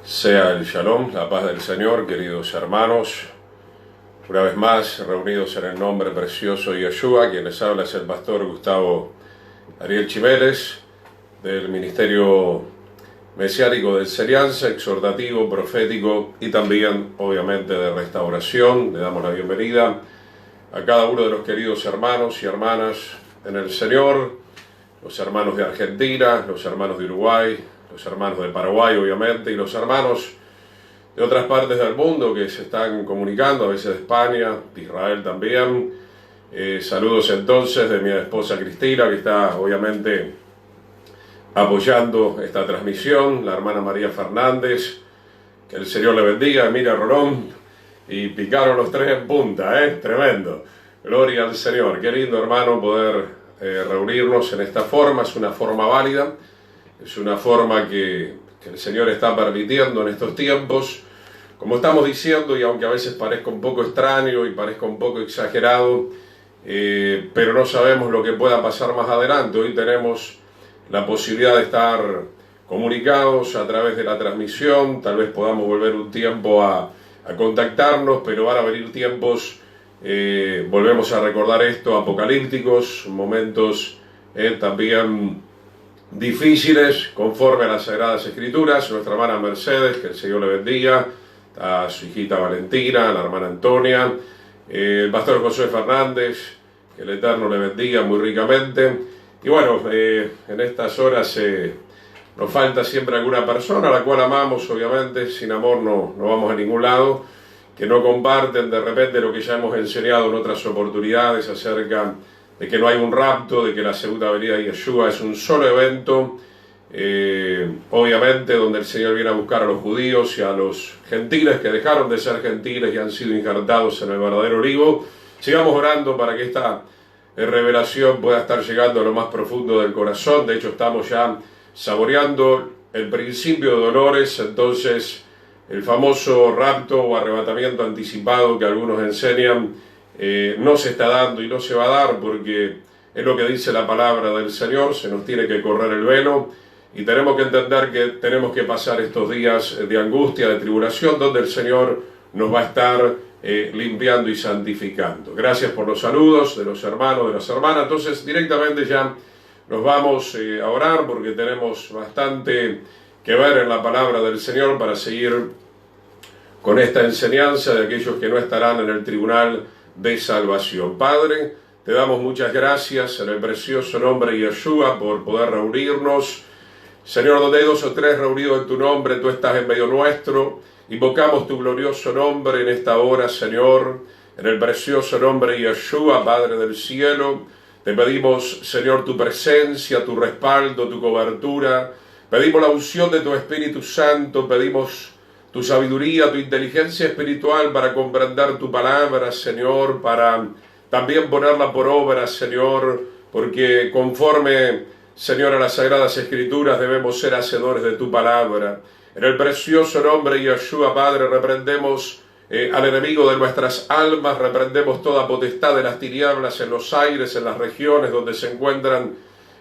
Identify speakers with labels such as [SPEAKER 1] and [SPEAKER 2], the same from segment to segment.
[SPEAKER 1] Sea el Shalom, la paz del Señor, queridos hermanos, una vez más reunidos en el nombre precioso de Yeshua. Quien les habla es el pastor Gustavo Ariel Chimeles, del Ministerio Mesiánico de Enseñanza, exhortativo, profético y también, obviamente, de restauración. Le damos la bienvenida a cada uno de los queridos hermanos y hermanas en el Señor, los hermanos de Argentina, los hermanos de Uruguay, los hermanos de Paraguay, obviamente, y los hermanos de otras partes del mundo que se están comunicando, a veces de España, de Israel también. Saludos entonces de mi esposa Cristina, que está obviamente apoyando esta transmisión, la hermana María Fernández, que el Señor le bendiga, Emilia Rolón, y picaron los tres en punta, tremendo. Gloria al Señor. Qué lindo, hermano, poder reunirnos en esta forma. Es una forma válida. Es una forma que el Señor está permitiendo en estos tiempos. Como estamos diciendo, y aunque a veces parezca un poco extraño y parezca un poco exagerado, pero no sabemos lo que pueda pasar más adelante. Hoy tenemos la posibilidad de estar comunicados a través de la transmisión. Tal vez podamos volver un tiempo a contactarnos, pero van a venir tiempos, volvemos a recordar esto, apocalípticos, momentos también difíciles conforme a las Sagradas Escrituras. Nuestra hermana Mercedes, que el Señor le bendiga, a su hijita Valentina, la hermana Antonia, el pastor José Fernández, que el Eterno le bendiga muy ricamente. Y bueno, en estas horas nos falta siempre alguna persona a la cual amamos, obviamente. Sin amor no vamos a ningún lado, que no comparten de repente lo que ya hemos enseñado en otras oportunidades acerca de que no hay un rapto, de que la segunda venida de Yeshua es un solo evento, obviamente donde el Señor viene a buscar a los judíos y a los gentiles que dejaron de ser gentiles y han sido injertados en el verdadero olivo. Sigamos orando para que esta revelación pueda estar llegando a lo más profundo del corazón. De hecho, estamos ya saboreando el principio de dolores. Entonces, el famoso rapto o arrebatamiento anticipado que algunos enseñan, no se está dando y no se va a dar, porque es lo que dice la palabra del Señor. Se nos tiene que correr el velo y tenemos que entender que tenemos que pasar estos días de angustia, de tribulación, donde el Señor nos va a estar limpiando y santificando. Gracias por los saludos de los hermanos, de las hermanas. Entonces directamente ya nos vamos a orar, porque tenemos bastante que ver en la palabra del Señor para seguir con esta enseñanza de aquellos que no estarán en el tribunal de salvación. Padre, te damos muchas gracias en el precioso nombre de Yeshua por poder reunirnos. Señor, donde hay dos o tres reunidos en tu nombre, tú estás en medio nuestro. Invocamos tu glorioso nombre en esta hora, Señor, en el precioso nombre de Yeshua, Padre del cielo. Te pedimos, Señor, tu presencia, tu respaldo, tu cobertura. Pedimos la unción de tu Espíritu Santo, pedimos tu sabiduría, tu inteligencia espiritual para comprender tu palabra, Señor, para también ponerla por obra, Señor, porque conforme, Señor, a las Sagradas Escrituras debemos ser hacedores de tu palabra. En el precioso nombre de Yeshua, Padre, reprendemos al enemigo de nuestras almas, reprendemos toda potestad de las tinieblas en los aires, en las regiones donde se encuentran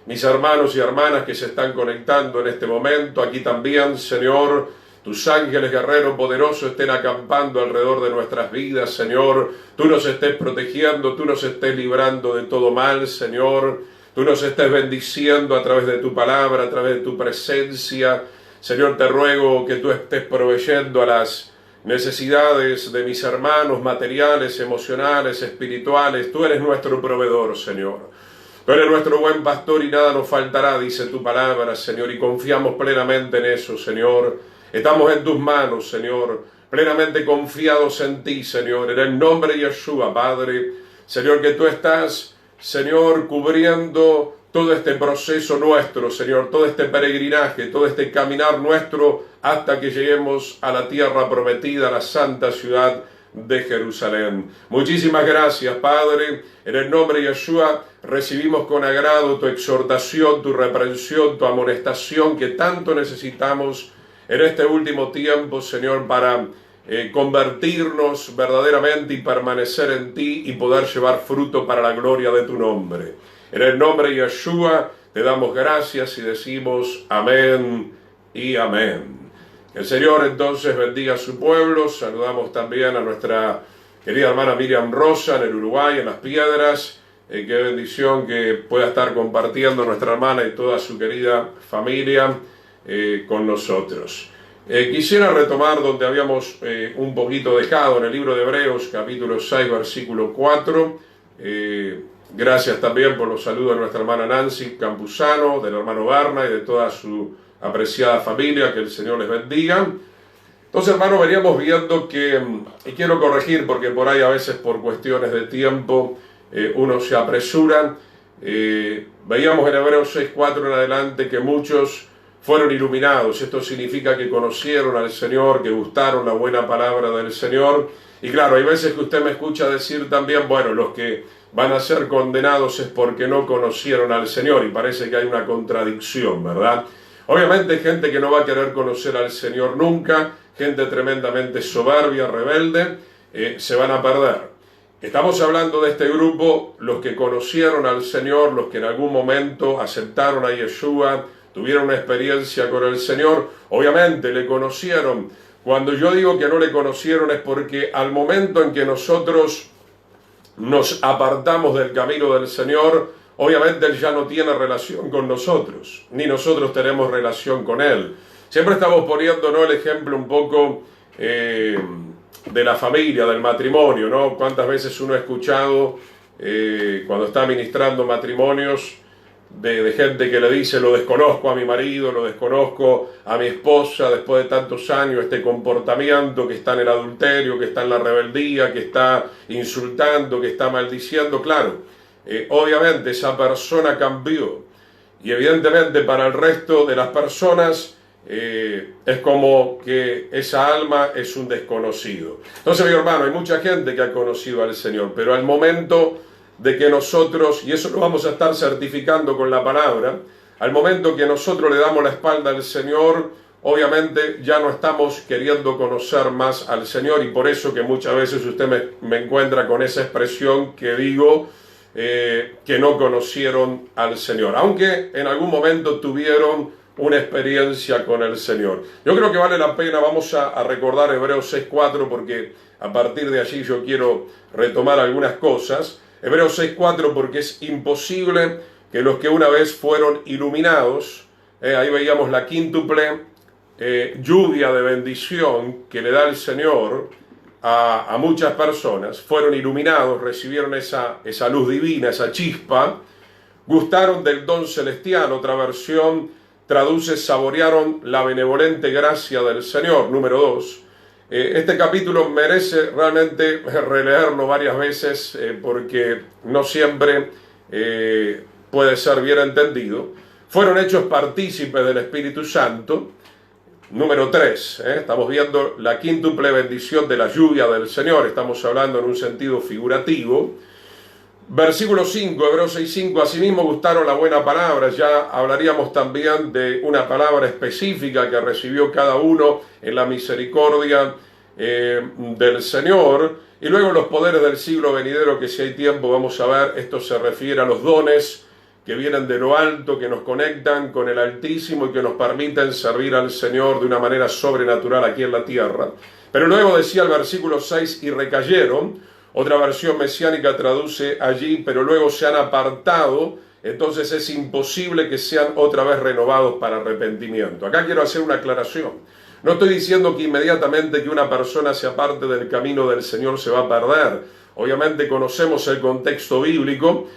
[SPEAKER 1] mis hermanos y hermanas que se están conectando en este momento. Aquí también, Señor, tus ángeles guerreros poderosos estén acampando alrededor de nuestras vidas, Señor. Tú nos estés protegiendo, tú nos estés librando de todo mal, Señor. Tú nos estés bendiciendo a través de tu palabra, a través de tu presencia. Señor, te ruego que tú estés proveyendo a las necesidades de mis hermanos materiales, emocionales, espirituales. Tú eres nuestro proveedor, Señor. Tú eres nuestro buen pastor y nada nos faltará, dice tu palabra, Señor, y confiamos plenamente en eso, Señor. Estamos en tus manos, Señor, plenamente confiados en ti, Señor, en el nombre de Yeshua, Padre. Señor, que tú estás, Señor, cubriendo todo este proceso nuestro, Señor, todo este peregrinaje, todo este caminar nuestro hasta que lleguemos a la tierra prometida, a la santa ciudad de Jerusalén. Muchísimas gracias, Padre. En el nombre de Yeshua recibimos con agrado tu exhortación, tu reprensión, tu amonestación que tanto necesitamos en este último tiempo, Señor, para convertirnos verdaderamente y permanecer en ti y poder llevar fruto para la gloria de tu nombre. En el nombre de Yeshua te damos gracias y decimos amén y amén. El Señor entonces bendiga a su pueblo. Saludamos también a nuestra querida hermana Miriam Rosa en el Uruguay, en Las Piedras. Qué bendición que pueda estar compartiendo nuestra hermana y toda su querida familia con nosotros. Quisiera retomar donde habíamos un poquito dejado en el libro de Hebreos, capítulo 6, versículo 4. Gracias también por los saludos de nuestra hermana Nancy Campuzano, del hermano Barna y de toda su apreciada familia, que el Señor les bendiga. Entonces, hermano, veníamos viendo que, y quiero corregir porque por ahí a veces por cuestiones de tiempo uno se apresura, veíamos en Hebreos 6:4 en adelante que muchos fueron iluminados. Esto significa que conocieron al Señor, que gustaron la buena palabra del Señor. Y claro, hay veces que usted me escucha decir también, bueno, los que van a ser condenados es porque no conocieron al Señor, y parece que hay una contradicción, ¿verdad? Obviamente gente que no va a querer conocer al Señor nunca, gente tremendamente soberbia, rebelde, se van a perder. Estamos hablando de este grupo, los que conocieron al Señor, los que en algún momento aceptaron a Yeshua, tuvieron una experiencia con el Señor, obviamente le conocieron. Cuando yo digo que no le conocieron es porque al momento en que nosotros nos apartamos del camino del Señor, obviamente Él ya no tiene relación con nosotros, ni nosotros tenemos relación con Él. Siempre estamos poniendo, ¿no?, el ejemplo un poco de la familia, del matrimonio, ¿no? ¿Cuántas veces uno ha escuchado cuando está ministrando matrimonios de gente que le dice, lo desconozco a mi marido, lo desconozco a mi esposa, después de tantos años, este comportamiento, que está en el adulterio, que está en la rebeldía, que está insultando, que está maldiciendo? Claro, obviamente esa persona cambió, y evidentemente para el resto de las personas es como que esa alma es un desconocido. Entonces, mi hermano, hay mucha gente que ha conocido al Señor, pero al momento de que nosotros, y eso lo vamos a estar certificando con la palabra, al momento que nosotros le damos la espalda al Señor, obviamente ya no estamos queriendo conocer más al Señor, y por eso que muchas veces usted me encuentra con esa expresión que digo, que no conocieron al Señor, aunque en algún momento tuvieron una experiencia con el Señor. Yo creo que vale la pena, vamos a recordar Hebreos 6:4, porque a partir de allí yo quiero retomar algunas cosas. Hebreos 6:4, porque es imposible que los que una vez fueron iluminados, ahí veíamos la quíntuple lluvia de bendición que le da el Señor a muchas personas, fueron iluminados, recibieron esa luz divina, esa chispa, gustaron del don celestial. Otra versión traduce, saborearon la benevolente gracia del Señor. Número 2. Este capítulo merece realmente releerlo varias veces porque no siempre puede ser bien entendido. Fueron hechos partícipes del Espíritu Santo. Número 3, estamos viendo la quíntuple bendición de la lluvia del Señor, estamos hablando en un sentido figurativo. Versículo 5, Hebreos 6:5, asimismo gustaron la buena palabra. Ya hablaríamos también de una palabra específica que recibió cada uno en la misericordia del Señor. Y luego los poderes del siglo venidero, que si hay tiempo vamos a ver, esto se refiere a los dones que vienen de lo alto, que nos conectan con el Altísimo y que nos permiten servir al Señor de una manera sobrenatural aquí en la tierra. Pero luego decía el versículo 6, y recayeron. Otra versión mesiánica traduce allí, pero luego se han apartado, entonces es imposible que sean otra vez renovados para arrepentimiento. Acá quiero hacer una aclaración. No estoy diciendo que inmediatamente que una persona se aparte del camino del Señor se va a perder. Obviamente conocemos el contexto bíblico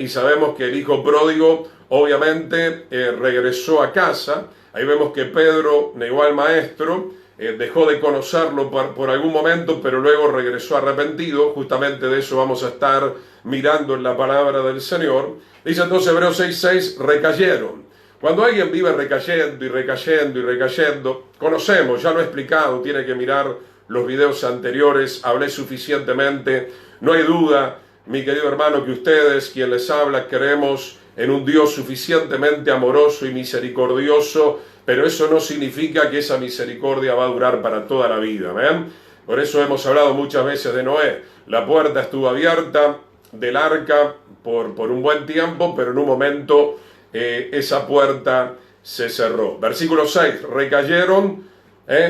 [SPEAKER 1] y sabemos que el hijo pródigo obviamente regresó a casa. Ahí vemos que Pedro negó al maestro, dejó de conocerlo por algún momento, pero luego regresó arrepentido. Justamente de eso vamos a estar mirando en la palabra del Señor. Dice entonces Hebreos 6:6, recayeron. Cuando alguien vive recayendo y recayendo y recayendo, conocemos, ya lo he explicado, tiene que mirar los videos anteriores, hablé suficientemente. No hay duda, mi querido hermano, que ustedes, quien les habla, creemos en un Dios suficientemente amoroso y misericordioso, pero eso no significa que esa misericordia va a durar para toda la vida. ¿Ven? Por eso hemos hablado muchas veces de Noé. La puerta estuvo abierta del arca por un buen tiempo, pero en un momento esa puerta se cerró. Versículo 6, recayeron,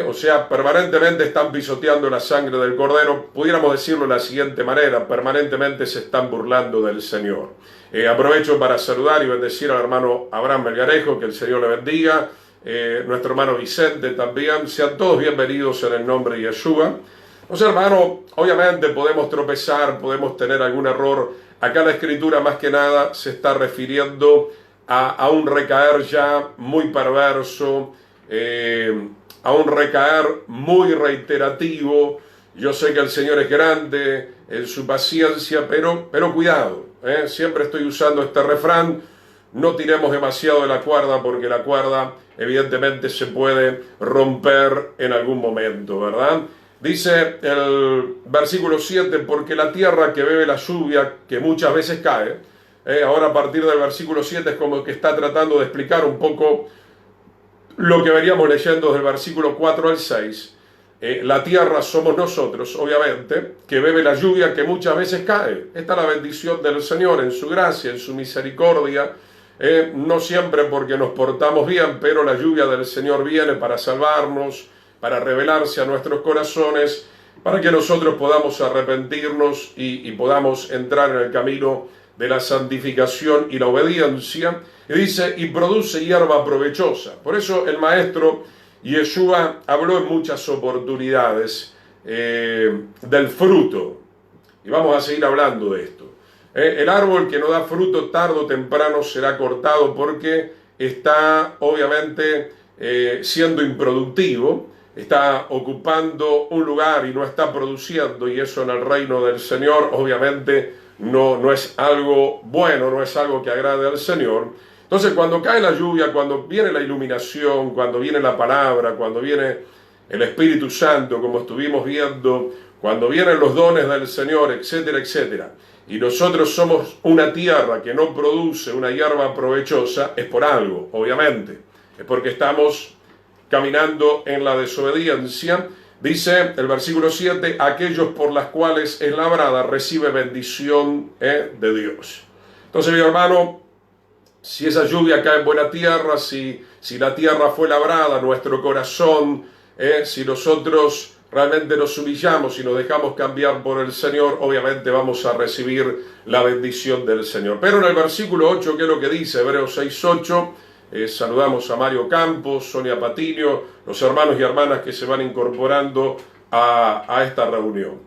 [SPEAKER 1] O sea, permanentemente están pisoteando la sangre del Cordero. Pudiéramos decirlo de la siguiente manera: permanentemente se están burlando del Señor. Aprovecho para saludar y bendecir al hermano Abraham Melgarejo, que el Señor le bendiga. Nuestro hermano Vicente también. Sean todos bienvenidos en el nombre de Yeshua. O sea, hermano, obviamente podemos tropezar, podemos tener algún error. Acá la Escritura más que nada se está refiriendo a un recaer ya muy perverso, a un recaer muy reiterativo. Yo sé que el Señor es grande en su paciencia, pero cuidado, siempre estoy usando este refrán: no tiremos demasiado de la cuerda, porque la cuerda evidentemente se puede romper en algún momento, ¿verdad? Dice el versículo 7, porque la tierra que bebe la lluvia, que muchas veces cae, ahora a partir del versículo 7 es como que está tratando de explicar un poco lo que veníamos leyendo desde el versículo 4 al 6, la tierra somos nosotros, obviamente, que bebe la lluvia que muchas veces cae. Esta es la bendición del Señor en su gracia, en su misericordia, no siempre porque nos portamos bien, pero la lluvia del Señor viene para salvarnos, para revelarse a nuestros corazones, para que nosotros podamos arrepentirnos y podamos entrar en el camino de la santificación y la obediencia. Y dice, y produce hierba provechosa. Por eso el maestro Yeshua habló en muchas oportunidades del fruto. Y vamos a seguir hablando de esto. El árbol que no da fruto tarde o temprano será cortado, porque está obviamente siendo improductivo, está ocupando un lugar y no está produciendo, y eso en el reino del Señor obviamente no es algo bueno, no es algo que agrade al Señor. Entonces, cuando cae la lluvia, cuando viene la iluminación, cuando viene la palabra, cuando viene el Espíritu Santo, como estuvimos viendo, cuando vienen los dones del Señor, etcétera, etcétera, y nosotros somos una tierra que no produce una hierba provechosa, es por algo, obviamente. Es porque estamos caminando en la desobediencia. Dice el versículo 7, aquellos por las cuales es labrada recibe bendición de Dios. Entonces, mi hermano, si esa lluvia cae en buena tierra, si la tierra fue labrada, nuestro corazón, si nosotros realmente nos humillamos y nos dejamos cambiar por el Señor, obviamente vamos a recibir la bendición del Señor. Pero en el versículo 8, ¿qué es lo que dice? Hebreos 6:8, saludamos a Mario Campos, Sonia Patiño, los hermanos y hermanas que se van incorporando a esta reunión.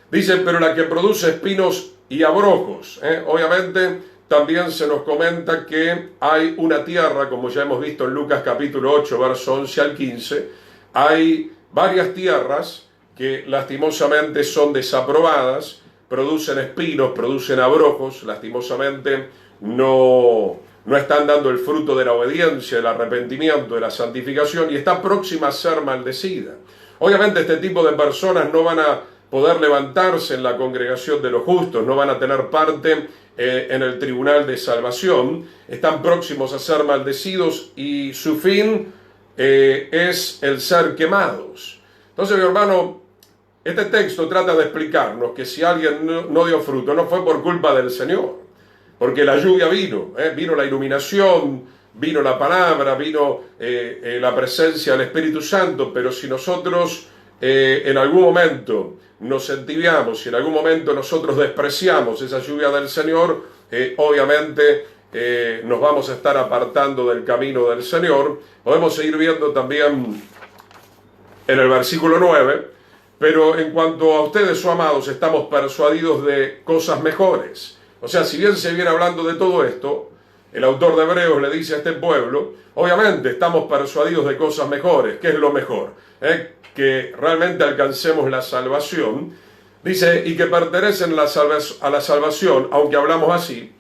[SPEAKER 1] Dice, pero la que produce espinos y abrojos, obviamente también se nos comenta que hay una tierra, como ya hemos visto en Lucas capítulo 8, verso 11 al 15, hay varias tierras que lastimosamente son desaprobadas, producen espinos, producen abrojos, lastimosamente no están dando el fruto de la obediencia, del arrepentimiento, de la santificación, y está próxima a ser maldecida. Obviamente este tipo de personas no van a poder levantarse en la congregación de los justos, no van a tener parte en el tribunal de salvación, están próximos a ser maldecidos y su fin es el ser quemados. Entonces, mi hermano, este texto trata de explicarnos que si alguien no dio fruto, no fue por culpa del Señor, porque la lluvia vino, vino la iluminación, vino la palabra, vino la presencia del Espíritu Santo, pero si nosotros en algún momento nos entibiamos, si en algún momento nosotros despreciamos esa lluvia del Señor, obviamente nos vamos a estar apartando del camino del Señor. Podemos seguir viendo también en el versículo 9, pero en cuanto a ustedes, oh amados, estamos persuadidos de cosas mejores. O sea, si bien se viene hablando de todo esto, el autor de Hebreos le dice a este pueblo, obviamente estamos persuadidos de cosas mejores. ¿Qué es lo mejor? Que realmente alcancemos la salvación. Dice, y que pertenecen a la salvación, aunque hablamos así.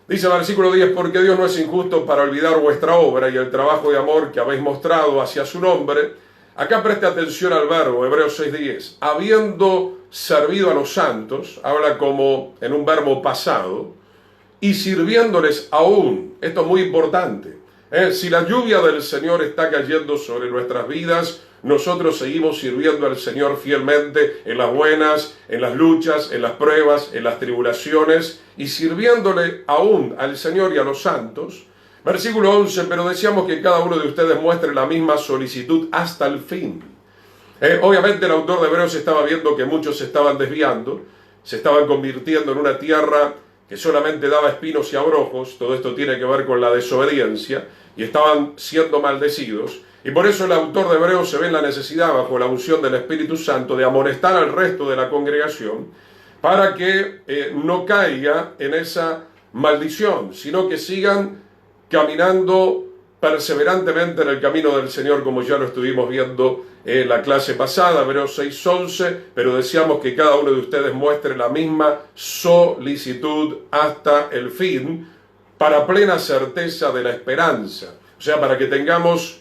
[SPEAKER 1] Dice el versículo 10, porque Dios no es injusto para olvidar vuestra obra y el trabajo de amor que habéis mostrado hacia su nombre. Acá preste atención al verbo, Hebreos 6:10. Habiendo servido a los santos, habla como en un verbo pasado, y sirviéndoles aún. Esto es muy importante. Si la lluvia del Señor está cayendo sobre nuestras vidas, nosotros seguimos sirviendo al Señor fielmente en las buenas, en las luchas, en las pruebas, en las tribulaciones, y sirviéndole aún al Señor y a los santos. Versículo 11, pero deseamos que cada uno de ustedes muestre la misma solicitud hasta el fin. Obviamente el autor de Hebreos estaba viendo que muchos se estaban desviando, se estaban convirtiendo en una tierra que solamente daba espinos y abrojos. Todo esto tiene que ver con la desobediencia, y estaban siendo maldecidos. Y por eso el autor de Hebreos se ve en la necesidad, bajo la unción del Espíritu Santo, de amonestar al resto de la congregación para que no caiga en esa maldición, sino que sigan caminando perseverantemente en el camino del Señor, como ya lo estuvimos viendo en la clase pasada, Hebreos 6:11, pero deseamos que cada uno de ustedes muestre la misma solicitud hasta el fin, para plena certeza de la esperanza. O sea, para que tengamos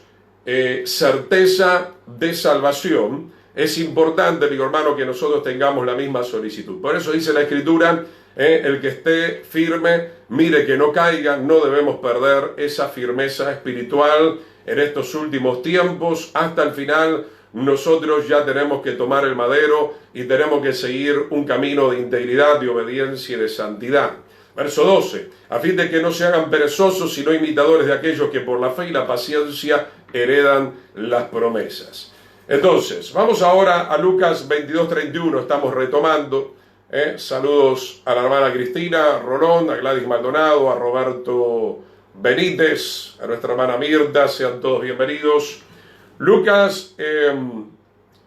[SPEAKER 1] certeza de salvación, es importante, mi hermano, que nosotros tengamos la misma solicitud. Por eso dice la Escritura, el que esté firme, mire que no caiga. No debemos perder esa firmeza espiritual en estos últimos tiempos. Hasta el final, nosotros ya tenemos que tomar el madero y tenemos que seguir un camino de integridad, de obediencia y de santidad. Verso 12, a fin de que no se hagan perezosos, sino imitadores de aquellos que por la fe y la paciencia heredan las promesas. Entonces, vamos ahora a Lucas 22:31, estamos retomando. Saludos a la hermana Cristina Rolón, a Gladys Maldonado, a Roberto Benítez, a nuestra hermana Mirta, sean todos bienvenidos. Lucas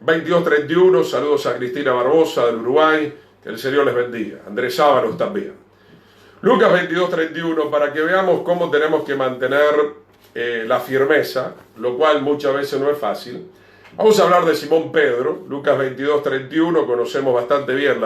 [SPEAKER 1] 22:31, saludos a Cristina Barbosa del Uruguay, que el Señor les bendiga. Andrés Ábalos también. Lucas 22:31, para que veamos cómo tenemos que mantener la firmeza, lo cual muchas veces no es fácil. Vamos a hablar de Simón Pedro. Lucas 22:31, conocemos bastante bien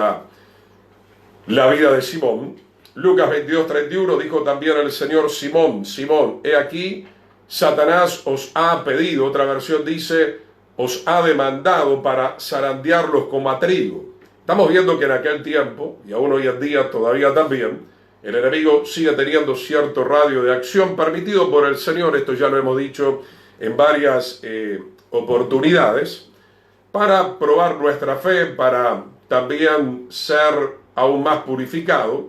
[SPEAKER 1] la vida de Simón. Lucas 22:31, dijo también el Señor: Simón, Simón, he aquí, Satanás os ha pedido, otra versión dice, os ha demandado para zarandearlos como a trigo. Estamos viendo que en aquel tiempo, y aún hoy en día todavía también, el enemigo sigue teniendo cierto radio de acción permitido por el Señor, esto ya lo hemos dicho en varias oportunidades, para probar nuestra fe, para también ser aún más purificado.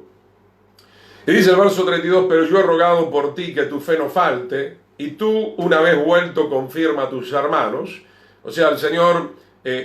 [SPEAKER 1] Y dice el verso 32, pero yo he rogado por ti que tu fe no falte, y tú, una vez vuelto, confirma a tus hermanos. O sea, el Señor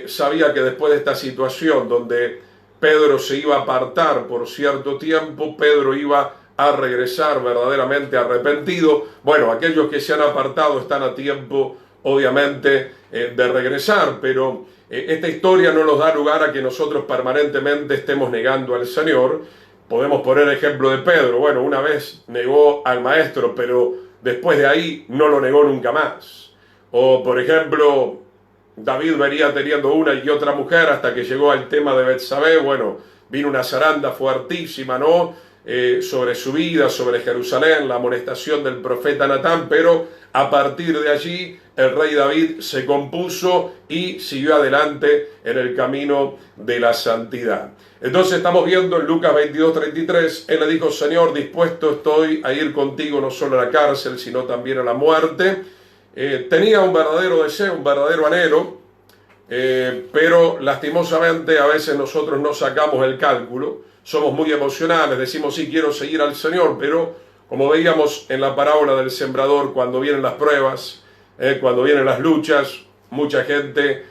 [SPEAKER 1] sabía que después de esta situación donde Pedro se iba a apartar por cierto tiempo, Pedro iba a regresar verdaderamente arrepentido. Bueno, aquellos que se han apartado están a tiempo, obviamente, de regresar, pero esta historia no nos da lugar a que nosotros permanentemente estemos negando al Señor. Podemos poner el ejemplo de Pedro. Bueno, una vez negó al Maestro, pero después de ahí no lo negó nunca más. O, por ejemplo, David venía teniendo una y otra mujer hasta que llegó al tema de Betsabé. Bueno, vino una zaranda fuertísima, ¿no? Sobre su vida, sobre Jerusalén, la amonestación del profeta Natán, pero a partir de allí el rey David se compuso y siguió adelante en el camino de la santidad. Entonces estamos viendo en Lucas 22:33, él le dijo: Señor, dispuesto estoy a ir contigo no solo a la cárcel, sino también a la muerte. Tenía un verdadero deseo, un verdadero anhelo, pero lastimosamente a veces nosotros no sacamos el cálculo, somos muy emocionales, decimos sí, quiero seguir al Señor, pero como veíamos en la parábola del sembrador, cuando vienen las pruebas, cuando vienen las luchas, mucha gente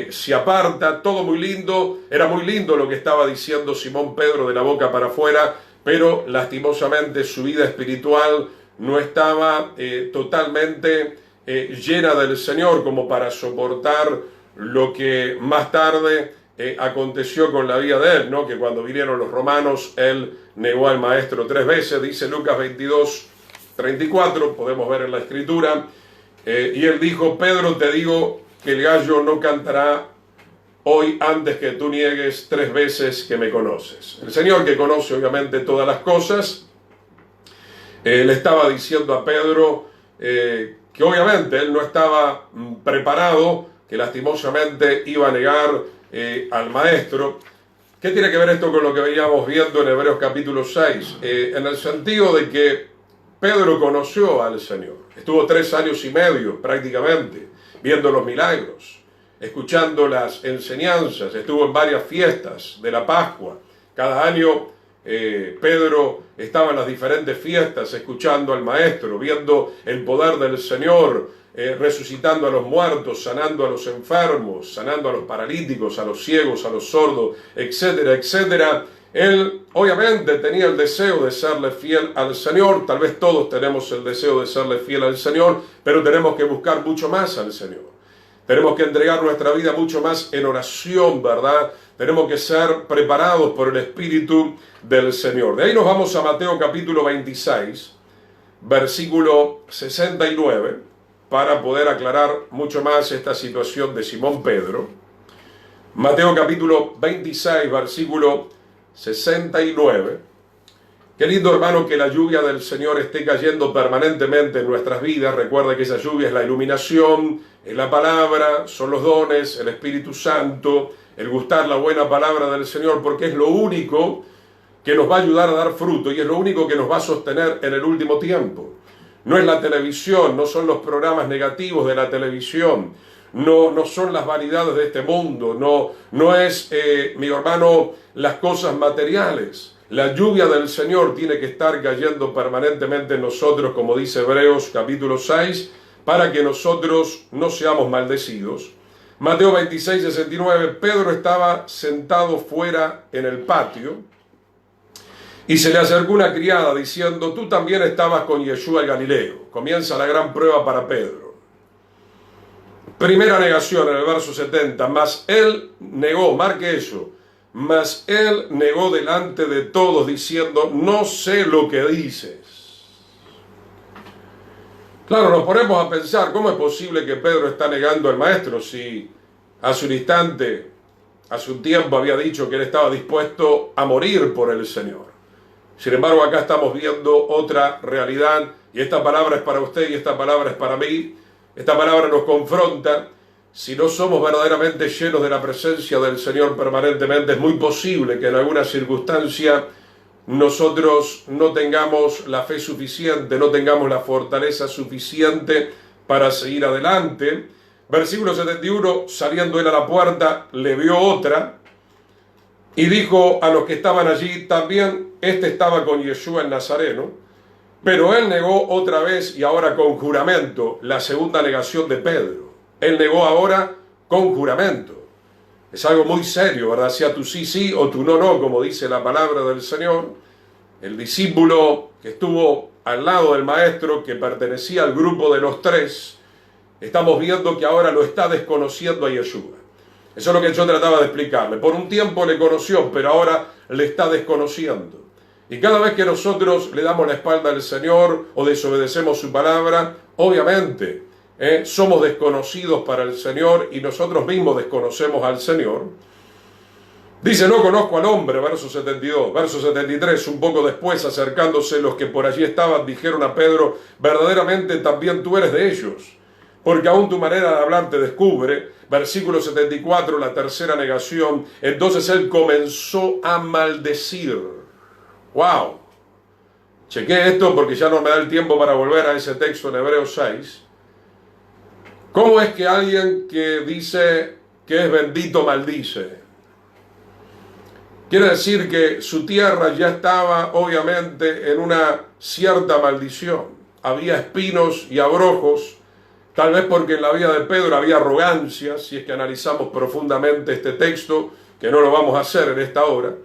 [SPEAKER 1] se aparta. Todo muy lindo, era muy lindo lo que estaba diciendo Simón Pedro de la boca para afuera, pero lastimosamente su vida espiritual no estaba totalmente llena del Señor como para soportar lo que más tarde aconteció con la vida de él, ¿no? Que cuando vinieron los romanos, él negó al Maestro 3 veces, dice Lucas 22:34, podemos ver en la Escritura, y él dijo: Pedro, te digo que el gallo no cantará hoy antes que tú niegues 3 veces que me conoces. El Señor, que conoce obviamente todas las cosas, le estaba diciendo a Pedro que obviamente él no estaba preparado, que lastimosamente iba a negar al Maestro. ¿Qué tiene que ver esto con lo que veíamos viendo en Hebreos capítulo 6? En el sentido de que Pedro conoció al Señor, estuvo 3 años y medio prácticamente viendo los milagros, escuchando las enseñanzas, estuvo en varias fiestas de la Pascua. Cada año Pedro estaba en las diferentes fiestas escuchando al Maestro, viendo el poder del Señor, resucitando a los muertos, sanando a los enfermos, sanando a los paralíticos, a los ciegos, a los sordos, etcétera, etcétera. Él obviamente tenía el deseo de serle fiel al Señor. Tal vez todos tenemos el deseo de serle fiel al Señor, pero tenemos que buscar mucho más al Señor. Tenemos que entregar nuestra vida mucho más en oración, ¿verdad? Tenemos que ser preparados por el Espíritu del Señor. De ahí nos vamos a Mateo capítulo 26, versículo 69, para poder aclarar mucho más esta situación de Simón Pedro. Mateo capítulo 26, versículo 69. Qué lindo, hermano, que la lluvia del Señor esté cayendo permanentemente en nuestras vidas. Recuerda que esa lluvia es la iluminación, es la palabra, son los dones, el Espíritu Santo, el gustar la buena palabra del Señor, porque es lo único que nos va a ayudar a dar fruto y es lo único que nos va a sostener en el último tiempo. No es la televisión, no son los programas negativos de la televisión, no son las vanidades de este mundo, no es, mi hermano, las cosas materiales. La lluvia del Señor tiene que estar cayendo permanentemente en nosotros, como dice Hebreos capítulo 6, para que nosotros no seamos maldecidos. Mateo 26, 69, Pedro estaba sentado fuera en el patio y se le acercó una criada diciendo: tú también estabas con Yeshua el Galileo. Comienza la gran prueba para Pedro. Primera negación en el verso 70, mas él negó, marque eso, mas él negó delante de todos diciendo: no sé lo que dices. Claro, nos ponemos a pensar, ¿cómo es posible que Pedro está negando al maestro si hace un instante, hace un tiempo había dicho que él estaba dispuesto a morir por el Señor? Sin embargo, acá estamos viendo otra realidad y esta palabra es para usted y esta palabra es para mí. Esta palabra nos confronta. Si no somos verdaderamente llenos de la presencia del Señor permanentemente, es muy posible que en alguna circunstancia nosotros no tengamos la fe suficiente, no tengamos la fortaleza suficiente para seguir adelante. Versículo 71, saliendo él a la puerta, le vio otra y dijo a los que estaban allí: también este estaba con Yeshua el Nazareno. Pero él negó otra vez y ahora con juramento, la segunda negación de Pedro. Él negó ahora con juramento. Es algo muy serio, ¿verdad? Sea tu sí, sí o tu no, no, como dice la palabra del Señor. El discípulo que estuvo al lado del maestro, que pertenecía al grupo de los tres, estamos viendo que ahora lo está desconociendo a Yeshua. Eso es lo que yo trataba de explicarle. Por un tiempo le conoció, pero ahora le está desconociendo. Y cada vez que nosotros le damos la espalda al Señor o desobedecemos su palabra, obviamente somos desconocidos para el Señor y nosotros mismos desconocemos al Señor. Dice: no conozco al hombre, verso 72. Verso 73, un poco después, acercándose los que por allí estaban, dijeron a Pedro: verdaderamente también tú eres de ellos, porque aún tu manera de hablar te descubre. Versículo 74, la tercera negación. Entonces él comenzó a maldecir. ¡Wow! Chequé esto porque ya no me da el tiempo para volver a ese texto en Hebreos 6. ¿Cómo es que alguien que dice que es bendito maldice? Quiere decir que su tierra ya estaba obviamente en una cierta maldición. Había espinos y abrojos, tal vez porque en la vida de Pedro había arrogancia, si es que analizamos profundamente este texto, que no lo vamos a hacer en esta hora.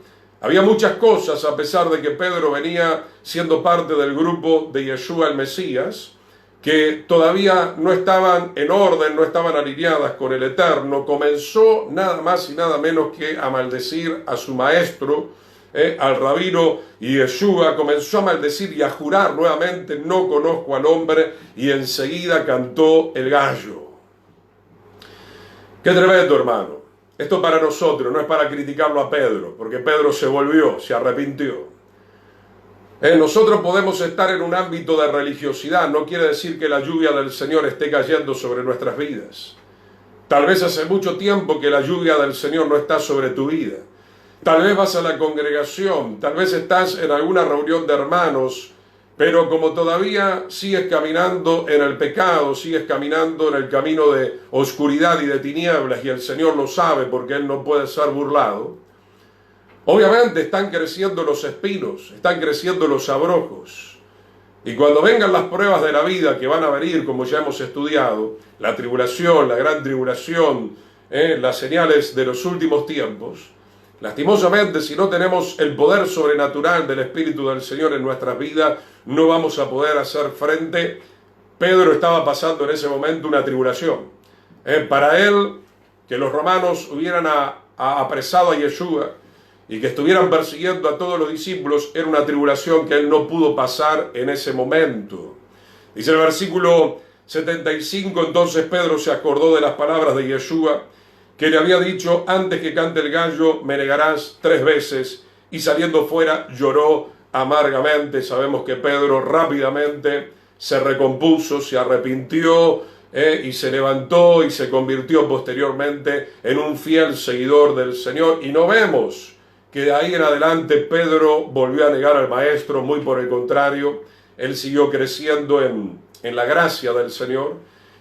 [SPEAKER 1] Había muchas cosas, a pesar de que Pedro venía siendo parte del grupo de Yeshua el Mesías, que todavía no estaban en orden, no estaban alineadas con el Eterno. Comenzó nada más y nada menos que a maldecir a su maestro, al rabino Yeshua. Comenzó a maldecir y a jurar nuevamente: no conozco al hombre, y enseguida cantó el gallo. Qué tremendo, hermano. Esto para nosotros, no es para criticarlo a Pedro, porque Pedro se volvió, se arrepintió. Nosotros podemos estar en un ámbito de religiosidad, no quiere decir que la lluvia del Señor esté cayendo sobre nuestras vidas. Tal vez hace mucho tiempo que la lluvia del Señor no está sobre tu vida. Tal vez vas a la congregación, tal vez estás en alguna reunión de hermanos, pero como todavía sigues caminando en el pecado, sigues caminando en el camino de oscuridad y de tinieblas, y el Señor lo sabe porque Él no puede ser burlado, obviamente están creciendo los espinos, están creciendo los abrojos. Y cuando vengan las pruebas de la vida que van a venir, como ya hemos estudiado, la tribulación, la gran tribulación, las señales de los últimos tiempos, lastimosamente, si no tenemos el poder sobrenatural del Espíritu del Señor en nuestras vidas, no vamos a poder hacer frente. Pedro estaba pasando en ese momento una tribulación. Para él, que los romanos hubieran apresado a Yeshua y que estuvieran persiguiendo a todos los discípulos, era una tribulación que él no pudo pasar en ese momento. Dice el versículo 75, entonces Pedro se acordó de las palabras de Yeshua, que le había dicho: antes que cante el gallo me negarás 3 veces, y saliendo fuera lloró amargamente. Sabemos que Pedro rápidamente se recompuso, se arrepintió, y se levantó y se convirtió posteriormente en un fiel seguidor del Señor. Y no vemos que de ahí en adelante Pedro volvió a negar al Maestro, muy por el contrario, él siguió creciendo en la gracia del Señor,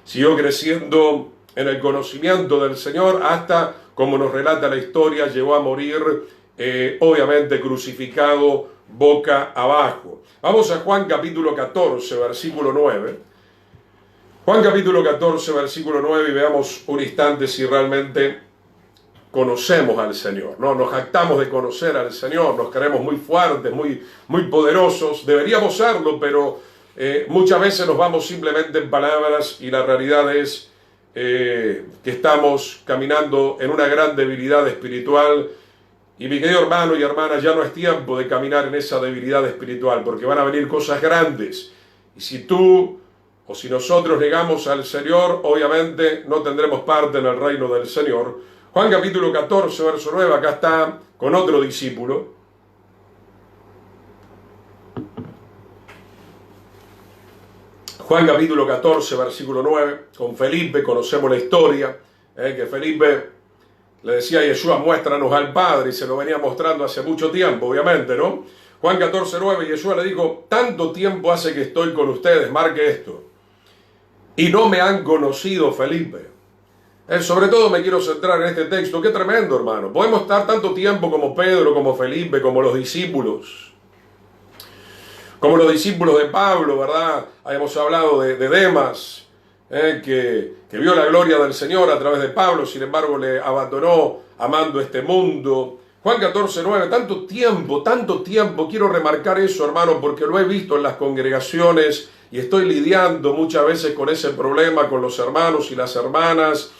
[SPEAKER 1] siguió creciendo en el conocimiento del Señor, hasta, como nos relata la historia, llegó a morir, obviamente crucificado boca abajo. Vamos a Juan capítulo 14, versículo 9. Juan capítulo 14, versículo 9, y veamos un instante si realmente conocemos al Señor, ¿no? Nos jactamos de conocer al Señor, nos creemos muy fuertes, muy poderosos, deberíamos serlo, pero muchas veces nos vamos simplemente en palabras, y la realidad es que estamos caminando en una gran debilidad espiritual. Y mi querido hermano y hermana, ya no es tiempo de caminar en esa debilidad espiritual, porque van a venir cosas grandes. Y si tú o si nosotros negamos al Señor, obviamente no tendremos parte en el reino del Señor. Juan capítulo 14, verso 9, acá está con otro discípulo. Juan capítulo 14, versículo 9, con Felipe, conocemos la historia, que Felipe le decía a Yeshua: muéstranos al Padre, y se lo venía mostrando hace mucho tiempo, obviamente, ¿no? Juan 14, 9, Yeshua le dijo: tanto tiempo hace que estoy con ustedes, marque esto, y no me han conocido, Felipe. Sobre todo me quiero centrar en este texto. Qué tremendo, hermano. Podemos estar tanto tiempo como Pedro, como Felipe, como los discípulos de Pablo, ¿verdad? Hemos hablado de Demas, que vio la gloria del Señor a través de Pablo, sin embargo le abandonó amando este mundo. Juan 14, 9, tanto tiempo, quiero remarcar eso, hermano, porque lo he visto en las congregaciones y estoy lidiando muchas veces con ese problema con los hermanos y las hermanas.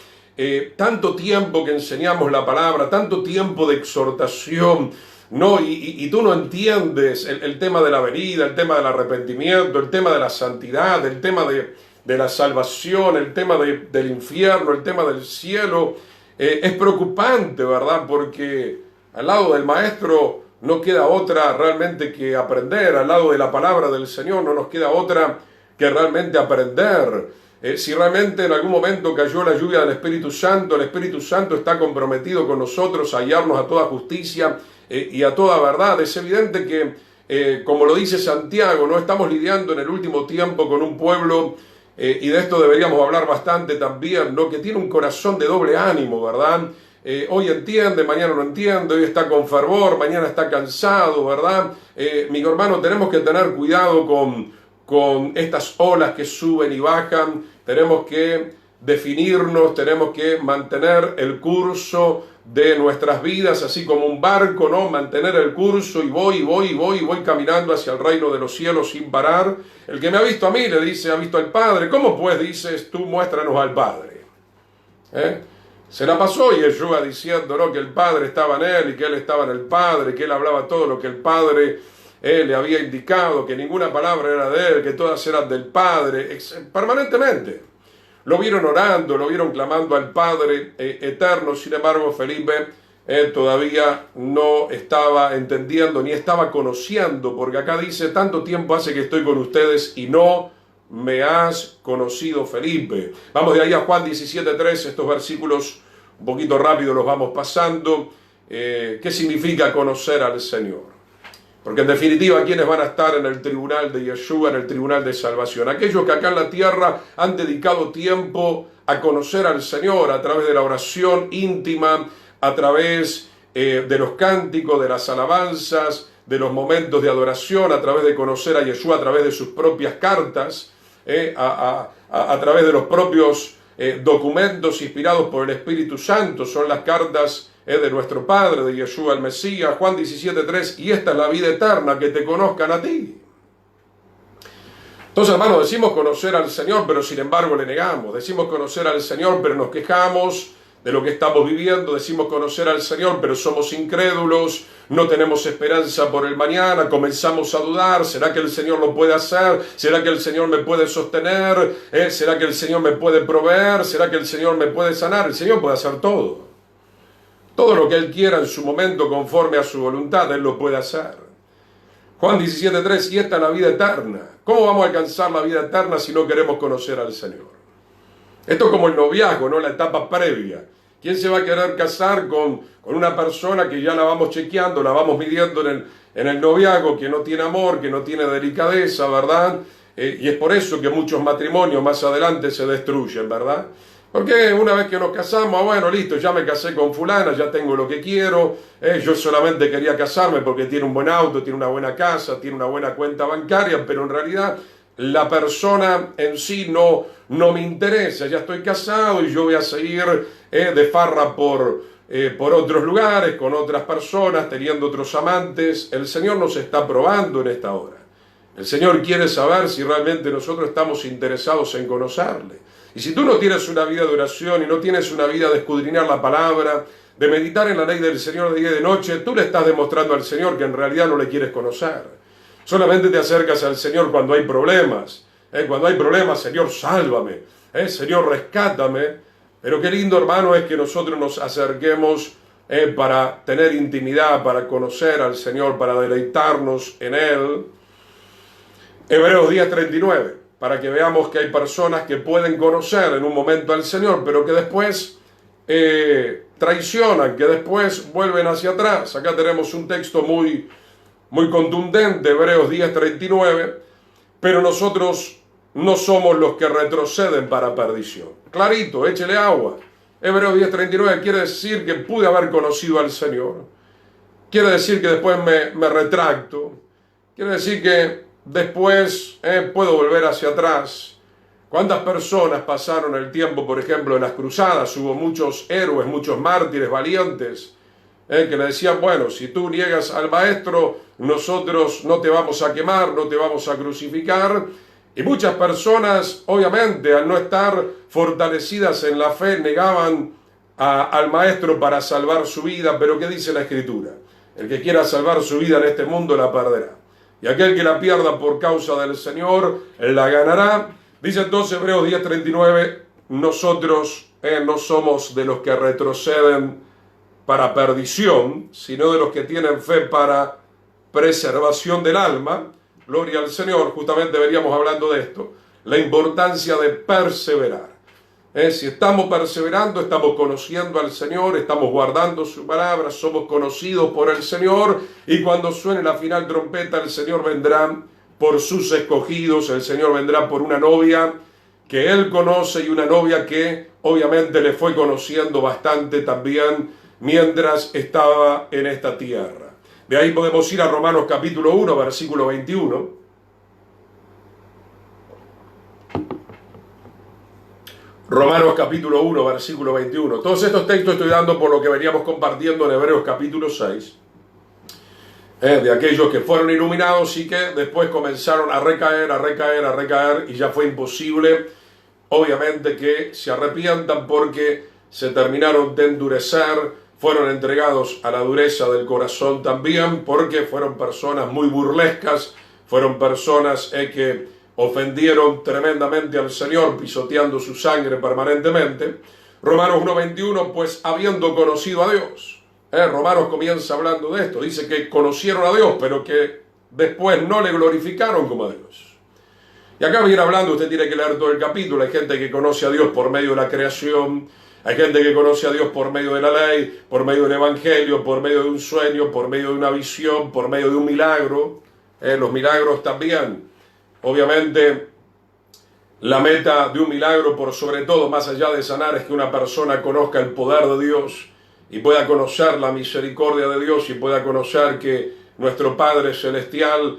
[SPEAKER 1] Tanto tiempo que enseñamos la palabra, tanto tiempo de exhortación, ¿no? Y tú no entiendes el tema de la venida, el tema del arrepentimiento, el tema de la santidad, el tema de la salvación, el tema del infierno, el tema del cielo. Es preocupante, ¿verdad? Porque al lado del Maestro no queda otra realmente que aprender, al lado de la palabra del Señor no nos queda otra que realmente aprender. Si realmente en algún momento cayó la lluvia del Espíritu Santo, el Espíritu Santo está comprometido con nosotros a guiarnos a toda justicia y a toda verdad. Es evidente que, como lo dice Santiago, no estamos lidiando en el último tiempo con un pueblo, y de esto deberíamos hablar bastante también, ¿no? Que tiene un corazón de doble ánimo, ¿verdad? Hoy entiende, mañana no entiende, hoy está con fervor, mañana está cansado, ¿verdad? Mi hermano, tenemos que tener cuidado con estas olas que suben y bajan. Tenemos que definirnos, tenemos que mantener el curso de nuestras vidas, así como un barco, ¿no? Mantener el curso, y voy caminando hacia el reino de los cielos sin parar. El que me ha visto a mí, le dice, ha visto al Padre. ¿Cómo pues dices tú, muéstranos al Padre? Se la pasó Yeshua diciendo, ¿no? Que el Padre estaba en él y que él estaba en el Padre, que él hablaba todo lo que el Padre le había indicado, que ninguna palabra era de él, que todas eran del Padre, permanentemente. Lo vieron orando, lo vieron clamando al Padre eterno. Sin embargo, Felipe todavía no estaba entendiendo ni estaba conociendo, porque acá dice: tanto tiempo hace que estoy con ustedes y no me has conocido, Felipe. Vamos de ahí a Juan 17:3, estos versículos un poquito rápido los vamos pasando. ¿Qué significa conocer al Señor? Porque en definitiva, ¿quiénes van a estar en el tribunal de Yeshua, en el tribunal de salvación? Aquellos que acá en la tierra han dedicado tiempo a conocer al Señor a través de la oración íntima, a través de los cánticos, de las alabanzas, de los momentos de adoración, a través de conocer a Yeshua, a través de sus propias cartas, a través de los propios documentos inspirados por el Espíritu Santo. Son las cartas de nuestro Padre, de Yeshua el Mesías. Juan 17:3, y esta es la vida eterna, que te conozcan a ti. Entonces, hermanos, decimos conocer al Señor, pero sin embargo le negamos. Decimos conocer al Señor, pero nos quejamos de lo que estamos viviendo. Decimos conocer al Señor, pero somos incrédulos, no tenemos esperanza por el mañana, comenzamos a dudar. ¿Será que el Señor lo puede hacer? ¿Será que el Señor me puede sostener? ¿Será que el Señor me puede proveer? ¿Será que el Señor me puede sanar? El Señor puede hacer todo. Todo lo que Él quiera en su momento, conforme a su voluntad, Él lo puede hacer. Juan 17:3, y esta es la vida eterna. ¿Cómo vamos a alcanzar la vida eterna si no queremos conocer al Señor? Esto es como el noviazgo, ¿no? La etapa previa. ¿Quién se va a querer casar con una persona que ya la vamos chequeando, la vamos midiendo en el noviazgo, que no tiene amor, que no tiene delicadeza, ¿verdad? Y es por eso que muchos matrimonios más adelante se destruyen, ¿verdad? Porque una vez que nos casamos, bueno, listo, ya me casé con fulana, ya tengo lo que quiero, yo solamente quería casarme porque tiene un buen auto, tiene una buena casa, tiene una buena cuenta bancaria, pero en realidad la persona en sí no me interesa. Ya estoy casado y yo voy a seguir de farra por otros lugares, con otras personas, teniendo otros amantes. El Señor nos está probando en esta hora. El Señor quiere saber si realmente nosotros estamos interesados en conocerle. Y si tú no tienes una vida de oración y no tienes una vida de escudriñar la palabra, de meditar en la ley del Señor de día y de noche, tú le estás demostrando al Señor que en realidad no le quieres conocer. Solamente te acercas al Señor cuando hay problemas. Cuando hay problemas, Señor, sálvame. Señor, rescátame. Pero qué lindo, hermano, es que nosotros nos acerquemos para tener intimidad, para conocer al Señor, para deleitarnos en Él. Hebreos 10:39. Para que veamos que hay personas que pueden conocer en un momento al Señor, pero que después traicionan, que después vuelven hacia atrás. Acá tenemos un texto muy contundente, Hebreos 10:39, pero nosotros no somos los que retroceden para perdición. Clarito, échele agua. Hebreos 10:39 quiere decir que pude haber conocido al Señor. Quiere decir que después me retracto. Quiere decir que después puedo volver hacia atrás. ¿Cuántas personas pasaron el tiempo, por ejemplo, en las cruzadas? Hubo muchos héroes, muchos mártires valientes, que le decían, bueno, si tú niegas al maestro, nosotros no te vamos a quemar, no te vamos a crucificar. Y muchas personas, obviamente, al no estar fortalecidas en la fe, negaban al maestro para salvar su vida. Pero ¿qué dice la Escritura? El que quiera salvar su vida en este mundo la perderá. Y aquel que la pierda por causa del Señor, la ganará. Dice entonces Hebreos 10:39, nosotros no somos de los que retroceden para perdición, sino de los que tienen fe para preservación del alma. Gloria al Señor. Justamente veníamos hablando de esto, la importancia de perseverar. Si estamos perseverando, estamos conociendo al Señor, estamos guardando su palabra, somos conocidos por el Señor, y cuando suene la final trompeta, el Señor vendrá por sus escogidos, el Señor vendrá por una novia que Él conoce y una novia que obviamente le fue conociendo bastante también mientras estaba en esta tierra. De ahí podemos ir a Romanos capítulo 1, versículo 21. Romanos capítulo 1, versículo 21. Todos estos textos estoy dando por lo que veníamos compartiendo en Hebreos capítulo 6. De aquellos que fueron iluminados y que después comenzaron a recaer, y ya fue imposible, obviamente, que se arrepientan porque se terminaron de endurecer, fueron entregados a la dureza del corazón también, porque fueron personas muy burlescas, fueron personas que ofendieron tremendamente al Señor, pisoteando su sangre permanentemente. Romanos 1:21, pues habiendo conocido a Dios. Romanos comienza hablando de esto, dice que conocieron a Dios, pero que después no le glorificaron como a Dios. Y acá viene hablando, usted tiene que leer todo el capítulo, hay gente que conoce a Dios por medio de la creación, hay gente que conoce a Dios por medio de la ley, por medio del evangelio, por medio de un sueño, por medio de una visión, por medio de un milagro. Los milagros también. Obviamente, la meta de un milagro, por sobre todo, más allá de sanar, es que una persona conozca el poder de Dios y pueda conocer la misericordia de Dios y pueda conocer que nuestro Padre Celestial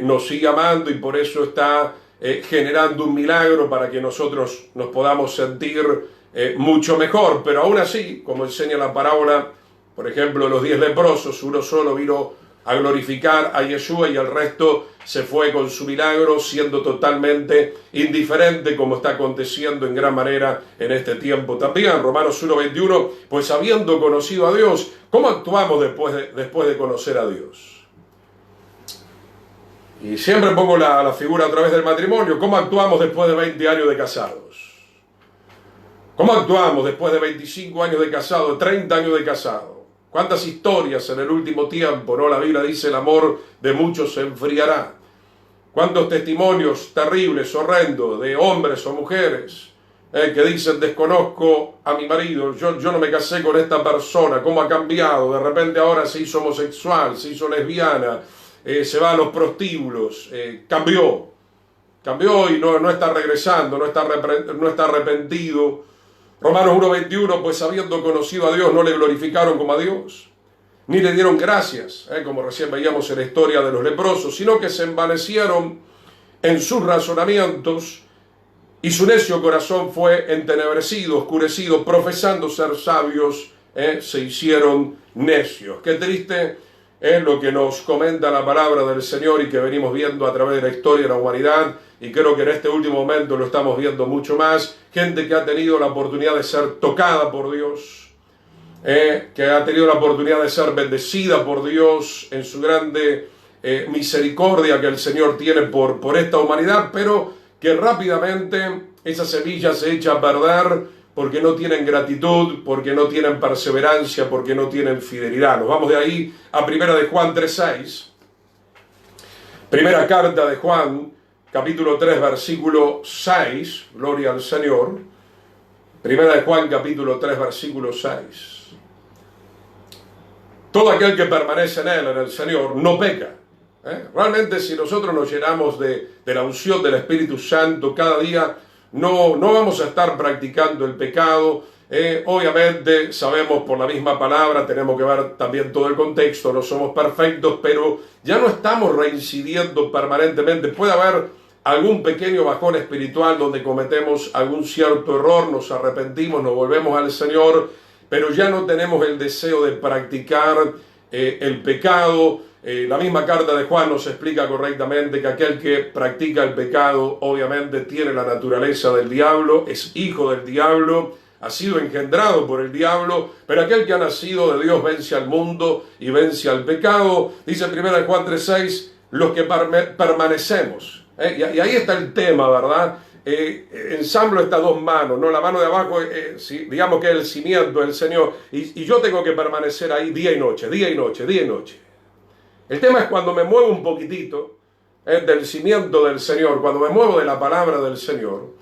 [SPEAKER 1] nos sigue amando y por eso está generando un milagro para que nosotros nos podamos sentir mucho mejor. Pero aún así, como enseña la parábola, por ejemplo, los 10 leprosos, uno solo vino a glorificar a Yeshua y el resto se fue con su milagro siendo totalmente indiferente, como está aconteciendo en gran manera en este tiempo también. Romanos 1:21, pues habiendo conocido a Dios, ¿cómo actuamos después de conocer a Dios? Y siempre pongo la figura a través del matrimonio. ¿Cómo actuamos después de 20 años de casados? ¿Cómo actuamos después de 25 años de casado, de 30 años de casado? ¿Cuántas historias en el último tiempo, no? La Biblia dice, el amor de muchos se enfriará. ¿Cuántos testimonios terribles, horrendos, de hombres o mujeres que dicen, desconozco a mi marido, yo no me casé con esta persona, cómo ha cambiado, de repente ahora se hizo homosexual, se hizo lesbiana, se va a los prostíbulos, cambió y no está regresando, no está arrepentido. Romanos 1:21, pues habiendo conocido a Dios no le glorificaron como a Dios, ni le dieron gracias, como recién veíamos en la historia de los leprosos, sino que se envanecieron en sus razonamientos y su necio corazón fue entenebrecido, oscurecido, profesando ser sabios, se hicieron necios. Qué triste es lo que nos comenta la palabra del Señor y que venimos viendo a través de la historia de la humanidad, y creo que en este último momento lo estamos viendo mucho más. Gente que ha tenido la oportunidad de ser tocada por Dios, que ha tenido la oportunidad de ser bendecida por Dios en su grande misericordia que el Señor tiene por esta humanidad, pero que rápidamente esa semilla se echa a perder porque no tienen gratitud, porque no tienen perseverancia, porque no tienen fidelidad. Nos vamos de ahí a Primera de Juan 3:6. Primera carta de Juan, capítulo 3, versículo 6. Gloria al Señor. Primera de Juan, capítulo 3, versículo 6. Todo aquel que permanece en él, en el Señor, no peca. Realmente, si nosotros nos llenamos de la unción del Espíritu Santo cada día, no vamos a estar practicando el pecado. Obviamente sabemos por la misma palabra, tenemos que ver también todo el contexto, no somos perfectos, pero ya no estamos reincidiendo permanentemente. Puede haber algún pequeño bajón espiritual donde cometemos algún cierto error, nos arrepentimos, nos volvemos al Señor, pero ya no tenemos el deseo de practicar el pecado. La misma carta de Juan nos explica correctamente que aquel que practica el pecado obviamente tiene la naturaleza del diablo, es hijo del diablo, ha sido engendrado por el diablo, pero aquel que ha nacido de Dios vence al mundo y vence al pecado. Dice 1 Juan 3:6, los que permanecemos. Y ahí está el tema, ¿verdad? Ensamblo estas dos manos, ¿no? La mano de abajo, digamos que es el cimiento del Señor, y yo tengo que permanecer ahí día y noche, día y noche, día y noche. El tema es cuando me muevo un poquitito del cimiento del Señor, cuando me muevo de la palabra del Señor,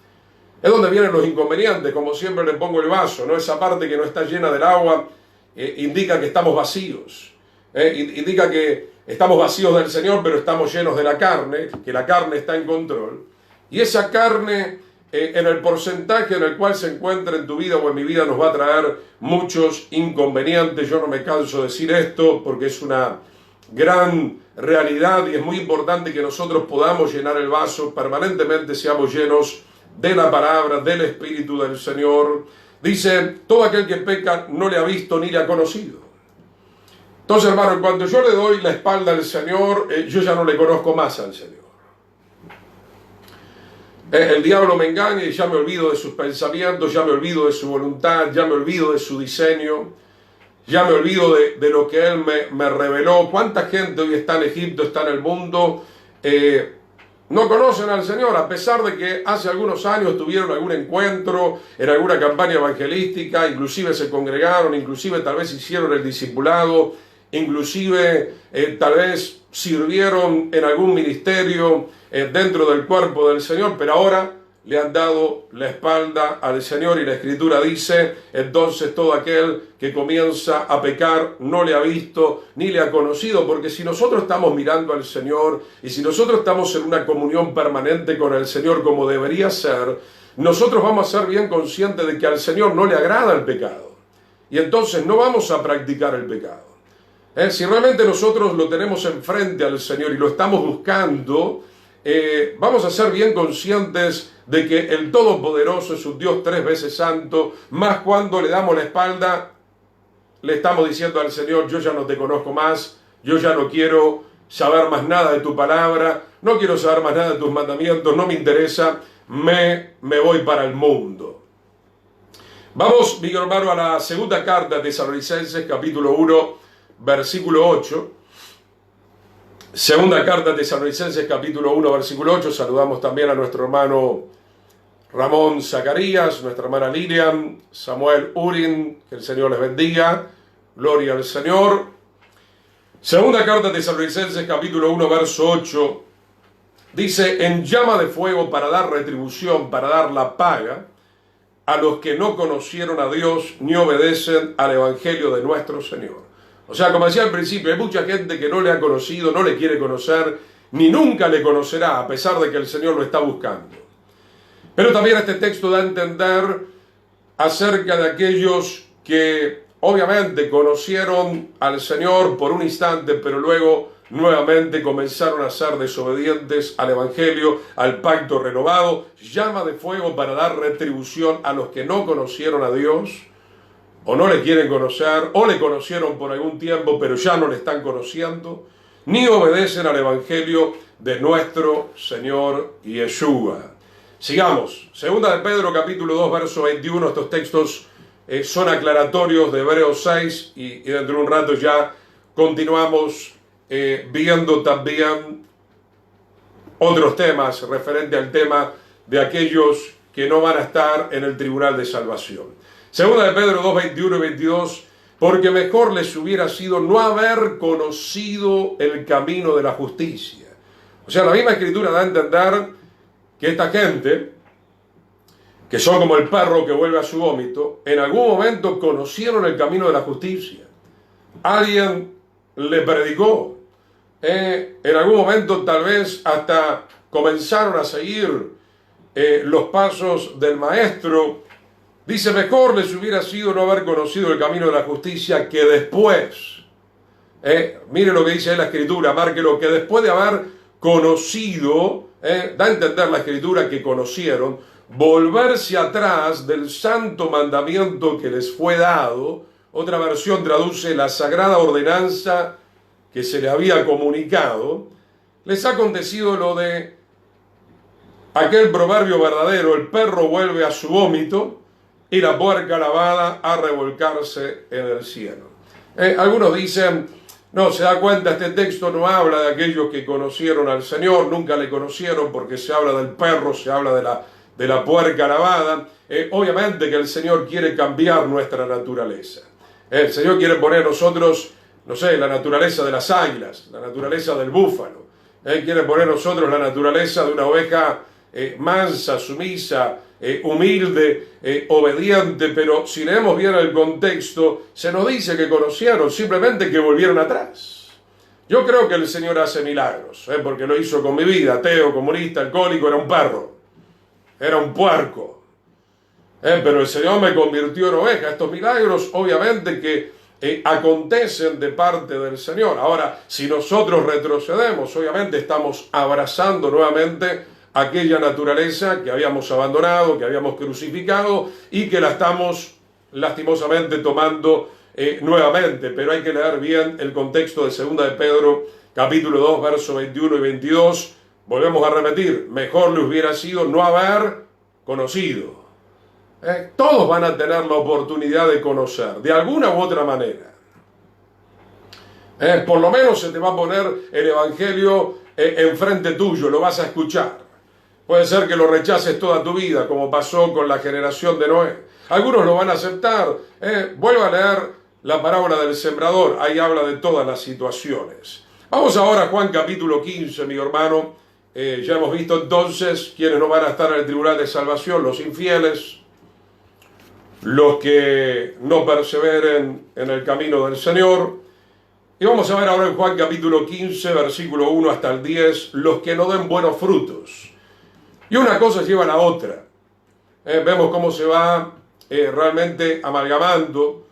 [SPEAKER 1] es donde vienen los inconvenientes. Como siempre le pongo el vaso, ¿no? Esa parte que no está llena del agua indica que estamos vacíos, indica que estamos vacíos del Señor, pero estamos llenos de la carne, que la carne está en control, y esa carne en el porcentaje en el cual se encuentra en tu vida o en mi vida nos va a traer muchos inconvenientes. Yo no me canso de decir esto porque es una gran realidad y es muy importante que nosotros podamos llenar el vaso permanentemente, seamos llenos de la palabra, del Espíritu del Señor. Dice, todo aquel que peca no le ha visto ni le ha conocido. Entonces, hermano, cuando yo le doy la espalda al Señor, yo ya no le conozco más al Señor. El diablo me engaña y ya me olvido de sus pensamientos, ya me olvido de su voluntad, ya me olvido de su diseño, ya me olvido de lo que Él me reveló. ¿Cuánta gente hoy está en Egipto, está en el mundo, no conocen al Señor, a pesar de que hace algunos años tuvieron algún encuentro, en alguna campaña evangelística, inclusive se congregaron, inclusive tal vez hicieron el discipulado, inclusive tal vez sirvieron en algún ministerio dentro del cuerpo del Señor, pero ahora le han dado la espalda al Señor, y la Escritura dice, entonces todo aquel que comienza a pecar no le ha visto ni le ha conocido, porque si nosotros estamos mirando al Señor y si nosotros estamos en una comunión permanente con el Señor como debería ser, nosotros vamos a ser bien conscientes de que al Señor no le agrada el pecado, y entonces no vamos a practicar el pecado. Si realmente nosotros lo tenemos enfrente al Señor y lo estamos buscando, vamos a ser bien conscientes de que el Todopoderoso es un Dios 3 veces santo, más cuando le damos la espalda, le estamos diciendo al Señor: yo ya no te conozco más, yo ya no quiero saber más nada de tu palabra, no quiero saber más nada de tus mandamientos, no me interesa, me voy para el mundo. Vamos, mi hermano, a la segunda carta de Tesalonicenses, capítulo 1, versículo 8. Segunda carta de Tesalonicenses, capítulo 1, versículo 8. Saludamos también a nuestro hermano Ramón Zacarías, nuestra hermana Lilian, Samuel Urin, que el Señor les bendiga, gloria al Señor. Segunda carta de Tesalonicenses, capítulo 1, verso 8, dice: en llama de fuego para dar retribución, para dar la paga a los que no conocieron a Dios ni obedecen al Evangelio de nuestro Señor. O sea, como decía al principio, hay mucha gente que no le ha conocido, no le quiere conocer, ni nunca le conocerá, a pesar de que el Señor lo está buscando. Pero también este texto da a entender acerca de aquellos que obviamente conocieron al Señor por un instante, pero luego nuevamente comenzaron a ser desobedientes al Evangelio, al pacto renovado. Llama de fuego para dar retribución a los que no conocieron a Dios, o no le quieren conocer, o le conocieron por algún tiempo, pero ya no le están conociendo, ni obedecen al Evangelio de nuestro Señor Yeshua. Sigamos. Segunda de Pedro, capítulo 2, verso 21. Estos textos son aclaratorios de Hebreos 6, y dentro de un rato ya continuamos viendo también otros temas referente al tema de aquellos que no van a estar en el tribunal de salvación. Segunda de Pedro 2, 21 y 22, porque mejor les hubiera sido no haber conocido el camino de la justicia. O sea, la misma escritura da a entender que esta gente, que son como el perro que vuelve a su vómito, en algún momento conocieron el camino de la justicia. Alguien le predicó. En algún momento tal vez hasta comenzaron a seguir los pasos del maestro. Dice: mejor les hubiera sido no haber conocido el camino de la justicia que después. Mire lo que dice la escritura, márquelo, que después de haber conocido, da a entender la escritura que conocieron, volverse atrás del santo mandamiento que les fue dado. Otra versión traduce la sagrada ordenanza que se le había comunicado. Les ha acontecido lo de aquel proverbio verdadero: el perro vuelve a su vómito y la puerca lavada a revolcarse en el cielo. Algunos dicen: no, se da cuenta, este texto no habla de aquellos que conocieron al Señor, nunca le conocieron, porque se habla del perro, se habla de la puerca lavada. Obviamente que el Señor quiere cambiar nuestra naturaleza. El Señor quiere poner en nosotros, no sé, la naturaleza de las águilas, la naturaleza del búfalo. Él quiere poner en nosotros la naturaleza de una oveja mansa, sumisa, humilde, obediente. Pero si leemos bien el contexto, se nos dice que conocieron, simplemente que volvieron atrás. Yo creo que el Señor hace milagros, porque lo hizo con mi vida. Ateo, comunista, alcohólico, era un perro, era un puerco. Pero el Señor me convirtió en oveja. Estos milagros obviamente que acontecen de parte del Señor. Ahora, si nosotros retrocedemos, obviamente estamos abrazando nuevamente aquella naturaleza que habíamos abandonado, que habíamos crucificado y que la estamos lastimosamente tomando nuevamente. Pero hay que leer bien el contexto de Segunda de Pedro, capítulo 2, versos 21 y 22. Volvemos a repetir: mejor le hubiera sido no haber conocido. Todos van a tener la oportunidad de conocer, de alguna u otra manera. Por lo menos se te va a poner el Evangelio enfrente tuyo, lo vas a escuchar. Puede ser que lo rechaces toda tu vida, como pasó con la generación de Noé. Algunos lo van a aceptar. Vuelvo a leer la parábola del sembrador, ahí habla de todas las situaciones. Vamos ahora a Juan capítulo 15, mi hermano. Ya hemos visto entonces quiénes no van a estar en el tribunal de salvación: los infieles, los que no perseveren en el camino del Señor. Y vamos a ver ahora en Juan capítulo 15, versículo 1 hasta el 10, los que no den buenos frutos. Y una cosa lleva a la otra. Vemos cómo se va realmente amalgamando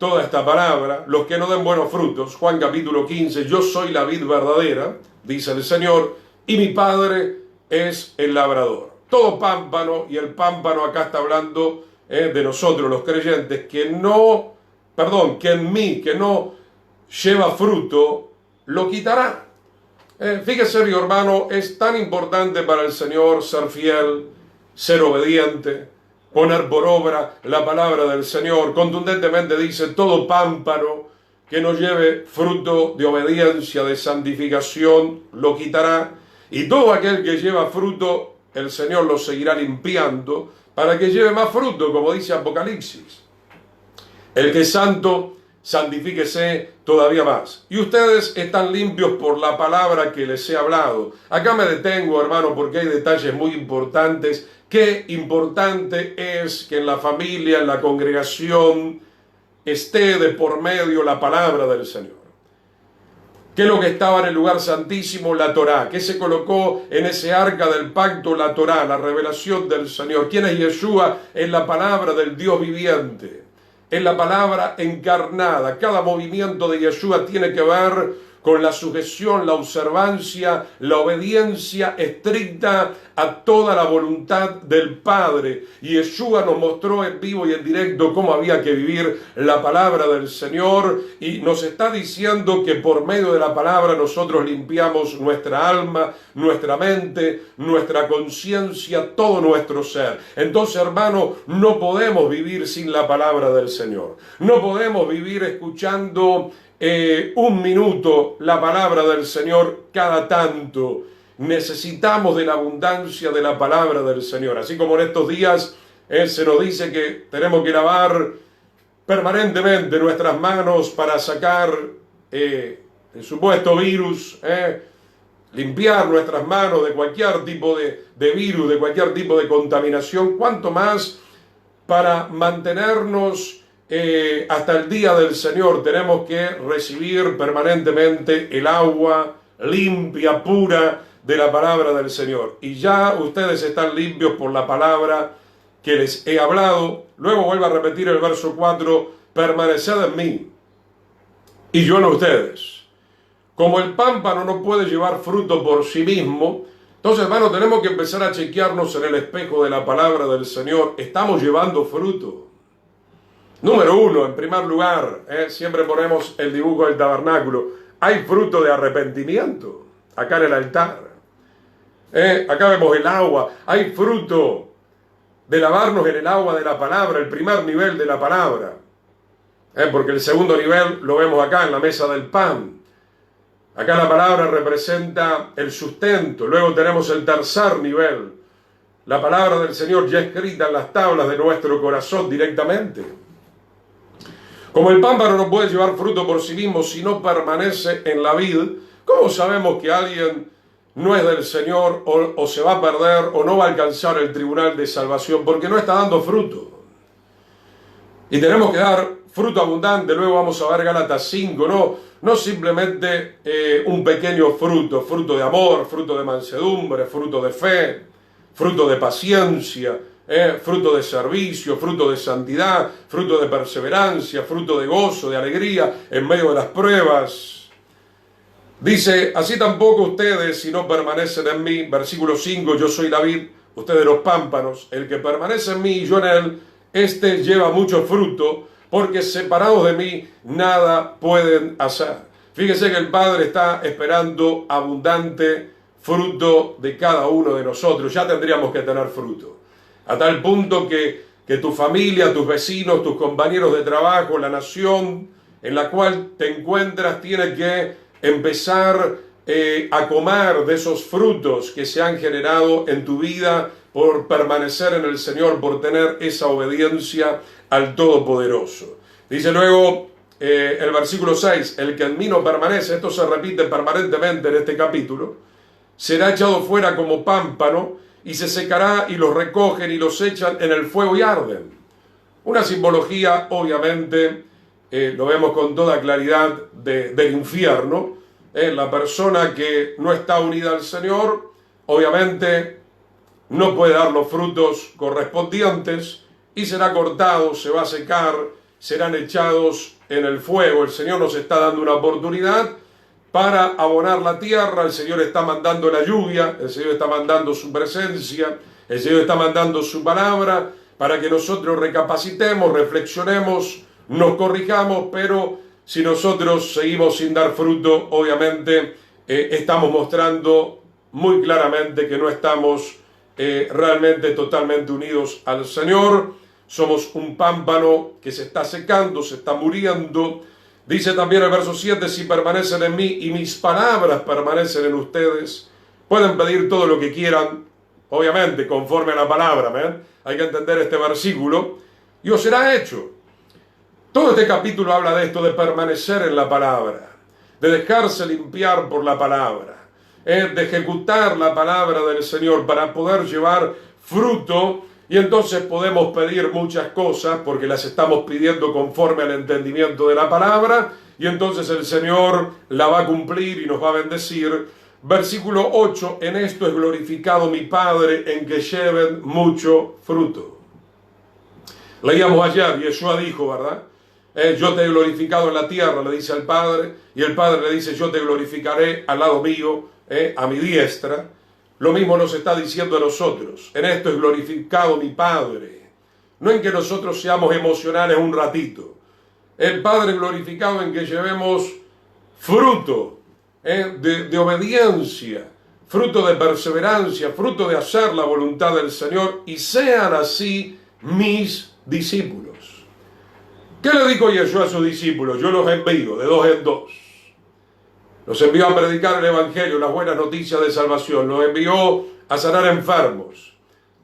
[SPEAKER 1] toda esta palabra, los que no den buenos frutos. Juan capítulo 15, yo soy la vid verdadera, dice el Señor, y mi Padre es el labrador. Todo pámpano, y el pámpano acá está hablando de nosotros los creyentes, que en mí, que no lleva fruto, lo quitará. Fíjese, mi hermano, es tan importante para el Señor ser fiel, ser obediente, poner por obra la palabra del Señor. Contundentemente dice, todo pámpano que no lleve fruto de obediencia, de santificación, lo quitará. Y todo aquel que lleva fruto, el Señor lo seguirá limpiando para que lleve más fruto, como dice Apocalipsis. El que es santo, santifíquese todavía más. Y ustedes están limpios por la palabra que les he hablado. Acá me detengo, hermano, porque hay detalles muy importantes. Qué importante es que en la familia, en la congregación, esté de por medio la palabra del Señor. ¿Qué es lo que estaba en el lugar santísimo? La Torá. ¿Qué se colocó en ese arca del pacto? La Torá, la revelación del Señor. ¿Quién es Yeshua? Es la palabra del Dios viviente. Es la palabra encarnada. Cada movimiento de Yeshua tiene que ver con la sujeción, la observancia, la obediencia estricta a toda la voluntad del Padre. Y Yeshua nos mostró en vivo y en directo cómo había que vivir la palabra del Señor, y nos está diciendo que por medio de la palabra nosotros limpiamos nuestra alma, nuestra mente, nuestra conciencia, todo nuestro ser. Entonces, hermano, no podemos vivir sin la palabra del Señor. No podemos vivir escuchando un minuto la palabra del Señor cada tanto. Necesitamos de la abundancia de la palabra del Señor. Así como en estos días se nos dice que tenemos que lavar permanentemente nuestras manos para sacar el supuesto virus, limpiar nuestras manos de cualquier tipo de virus, de cualquier tipo de contaminación, cuanto más para mantenernos hasta el día del Señor tenemos que recibir permanentemente el agua limpia, pura de la palabra del Señor. Y ya ustedes están limpios por la palabra que les he hablado. Luego vuelvo a repetir el verso 4, permaneced en mí y yo en ustedes. Como el pámpano no puede llevar fruto por sí mismo, entonces, hermano, tenemos que empezar a chequearnos en el espejo de la palabra del Señor. ¿Estamos llevando fruto? Número 1, en primer lugar, siempre ponemos el dibujo del tabernáculo. Hay fruto de arrepentimiento acá en el altar. Acá vemos el agua. Hay fruto de lavarnos en el agua de la palabra, el primer nivel de la palabra. Porque el segundo nivel lo vemos acá en la mesa del pan. Acá la palabra representa el sustento. Luego tenemos el tercer nivel. La palabra del Señor ya escrita en las tablas de nuestro corazón directamente. Como el pámpano no puede llevar fruto por sí mismo si no permanece en la vid, ¿cómo sabemos que alguien no es del Señor o se va a perder o no va a alcanzar el tribunal de salvación? Porque no está dando fruto. Y tenemos que dar fruto abundante. Luego vamos a ver Gálatas 5, no simplemente un pequeño fruto, fruto de amor, fruto de mansedumbre, fruto de fe, fruto de paciencia, fruto de servicio, fruto de santidad, fruto de perseverancia, fruto de gozo, de alegría en medio de las pruebas. Dice, así tampoco ustedes, si no permanecen en mí, versículo 5, yo soy la vid, ustedes los pámpanos, el que permanece en mí y yo en él, este lleva mucho fruto, porque separados de mí nada pueden hacer. Fíjese que el Padre está esperando abundante fruto de cada uno de nosotros. Ya tendríamos que tener fruto. A tal punto que tu familia, tus vecinos, tus compañeros de trabajo, la nación en la cual te encuentras tiene que empezar a comer de esos frutos que se han generado en tu vida por permanecer en el Señor, por tener esa obediencia al Todopoderoso. Dice luego el versículo 6, el que en mí no permanece, esto se repite permanentemente en este capítulo, será echado fuera como pámpano y se secará y los recogen y los echan en el fuego y arden. Una simbología, obviamente, lo vemos con toda claridad del infierno. La persona que no está unida al Señor, obviamente, no puede dar los frutos correspondientes y será cortado, se va a secar, serán echados en el fuego. El Señor nos está dando una oportunidad para abonar la tierra. El Señor está mandando la lluvia, el Señor está mandando su presencia, el Señor está mandando su palabra para que nosotros recapacitemos, reflexionemos, nos corrijamos, pero si nosotros seguimos sin dar fruto, obviamente estamos mostrando muy claramente que no estamos realmente totalmente unidos al Señor. Somos un pámpano que se está secando, se está muriendo. Dice también el verso 7, si permanecen en mí y mis palabras permanecen en ustedes, pueden pedir todo lo que quieran, obviamente conforme a la palabra, ¿ven? Hay que entender este versículo, y os será hecho. Todo este capítulo habla de esto, de permanecer en la palabra, de dejarse limpiar por la palabra, de ejecutar la palabra del Señor para poder llevar fruto. Y entonces podemos pedir muchas cosas porque las estamos pidiendo conforme al entendimiento de la palabra, y entonces el Señor la va a cumplir y nos va a bendecir. Versículo 8, en esto es glorificado mi Padre, en que lleven mucho fruto. Leíamos ayer, Yeshua dijo, ¿verdad? Yo te he glorificado en la tierra, le dice al Padre, y el Padre le dice, yo te glorificaré al lado mío, a mi diestra. Lo mismo nos está diciendo a nosotros. En esto es glorificado mi Padre. No en que nosotros seamos emocionales un ratito. El Padre glorificado en que llevemos fruto de obediencia, fruto de perseverancia, fruto de hacer la voluntad del Señor, y sean así mis discípulos. ¿Qué le dijo Yeshua a sus discípulos? Yo los envío de dos en dos. Los envió a predicar el Evangelio, las buenas noticias de salvación. Los envió a sanar enfermos.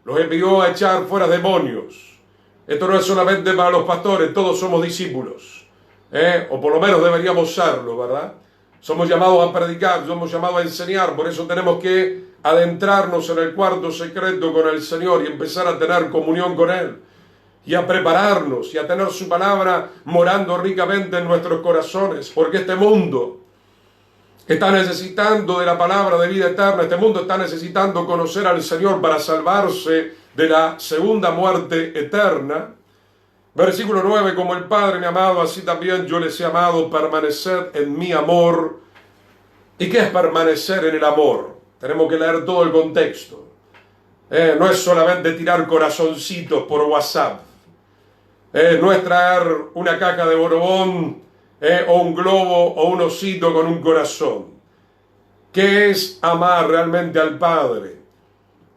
[SPEAKER 1] Los envió a echar fuera demonios. Esto no es solamente para los pastores, todos somos discípulos. O por lo menos deberíamos serlo, ¿verdad? Somos llamados a predicar, somos llamados a enseñar. Por eso tenemos que adentrarnos en el cuarto secreto con el Señor y empezar a tener comunión con Él. Y a prepararnos y a tener su palabra morando ricamente en nuestros corazones. Porque este mundo está necesitando de la palabra de vida eterna. Este mundo está necesitando conocer al Señor para salvarse de la segunda muerte eterna. Versículo 9, como el Padre me ha amado, así también yo les he amado, permanecer en mi amor. ¿Y qué es permanecer en el amor? Tenemos que leer todo el contexto. No es solamente tirar corazoncitos por WhatsApp. No es traer una caja de borbón, o un globo o un osito con un corazón. ¿Qué es amar realmente al Padre?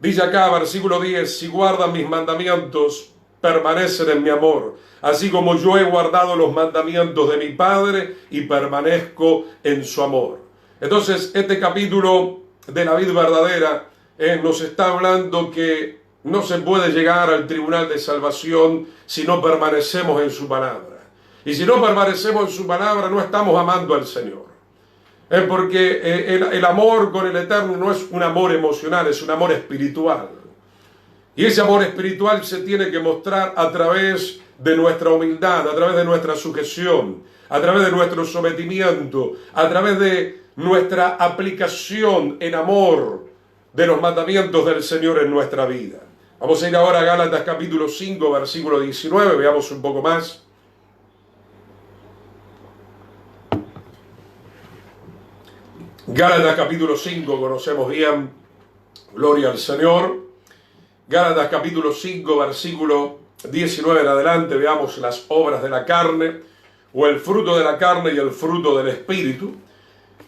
[SPEAKER 1] Dice acá, versículo 10, si guardan mis mandamientos, permanecen en mi amor, así como yo he guardado los mandamientos de mi Padre y permanezco en su amor. Entonces, este capítulo de la vida verdadera nos está hablando que no se puede llegar al tribunal de salvación si no permanecemos en su palabra. Y si no permanecemos en su palabra, no estamos amando al Señor. Porque el amor con el Eterno no es un amor emocional, es un amor espiritual. Y ese amor espiritual se tiene que mostrar a través de nuestra humildad, a través de nuestra sujeción, a través de nuestro sometimiento, a través de nuestra aplicación en amor de los mandamientos del Señor en nuestra vida. Vamos a ir ahora a Gálatas capítulo 5, versículo 19, veamos un poco más. Gálatas capítulo 5, conocemos bien, gloria al Señor. Gálatas capítulo 5, versículo 19 en adelante, veamos las obras de la carne, o el fruto de la carne y el fruto del Espíritu.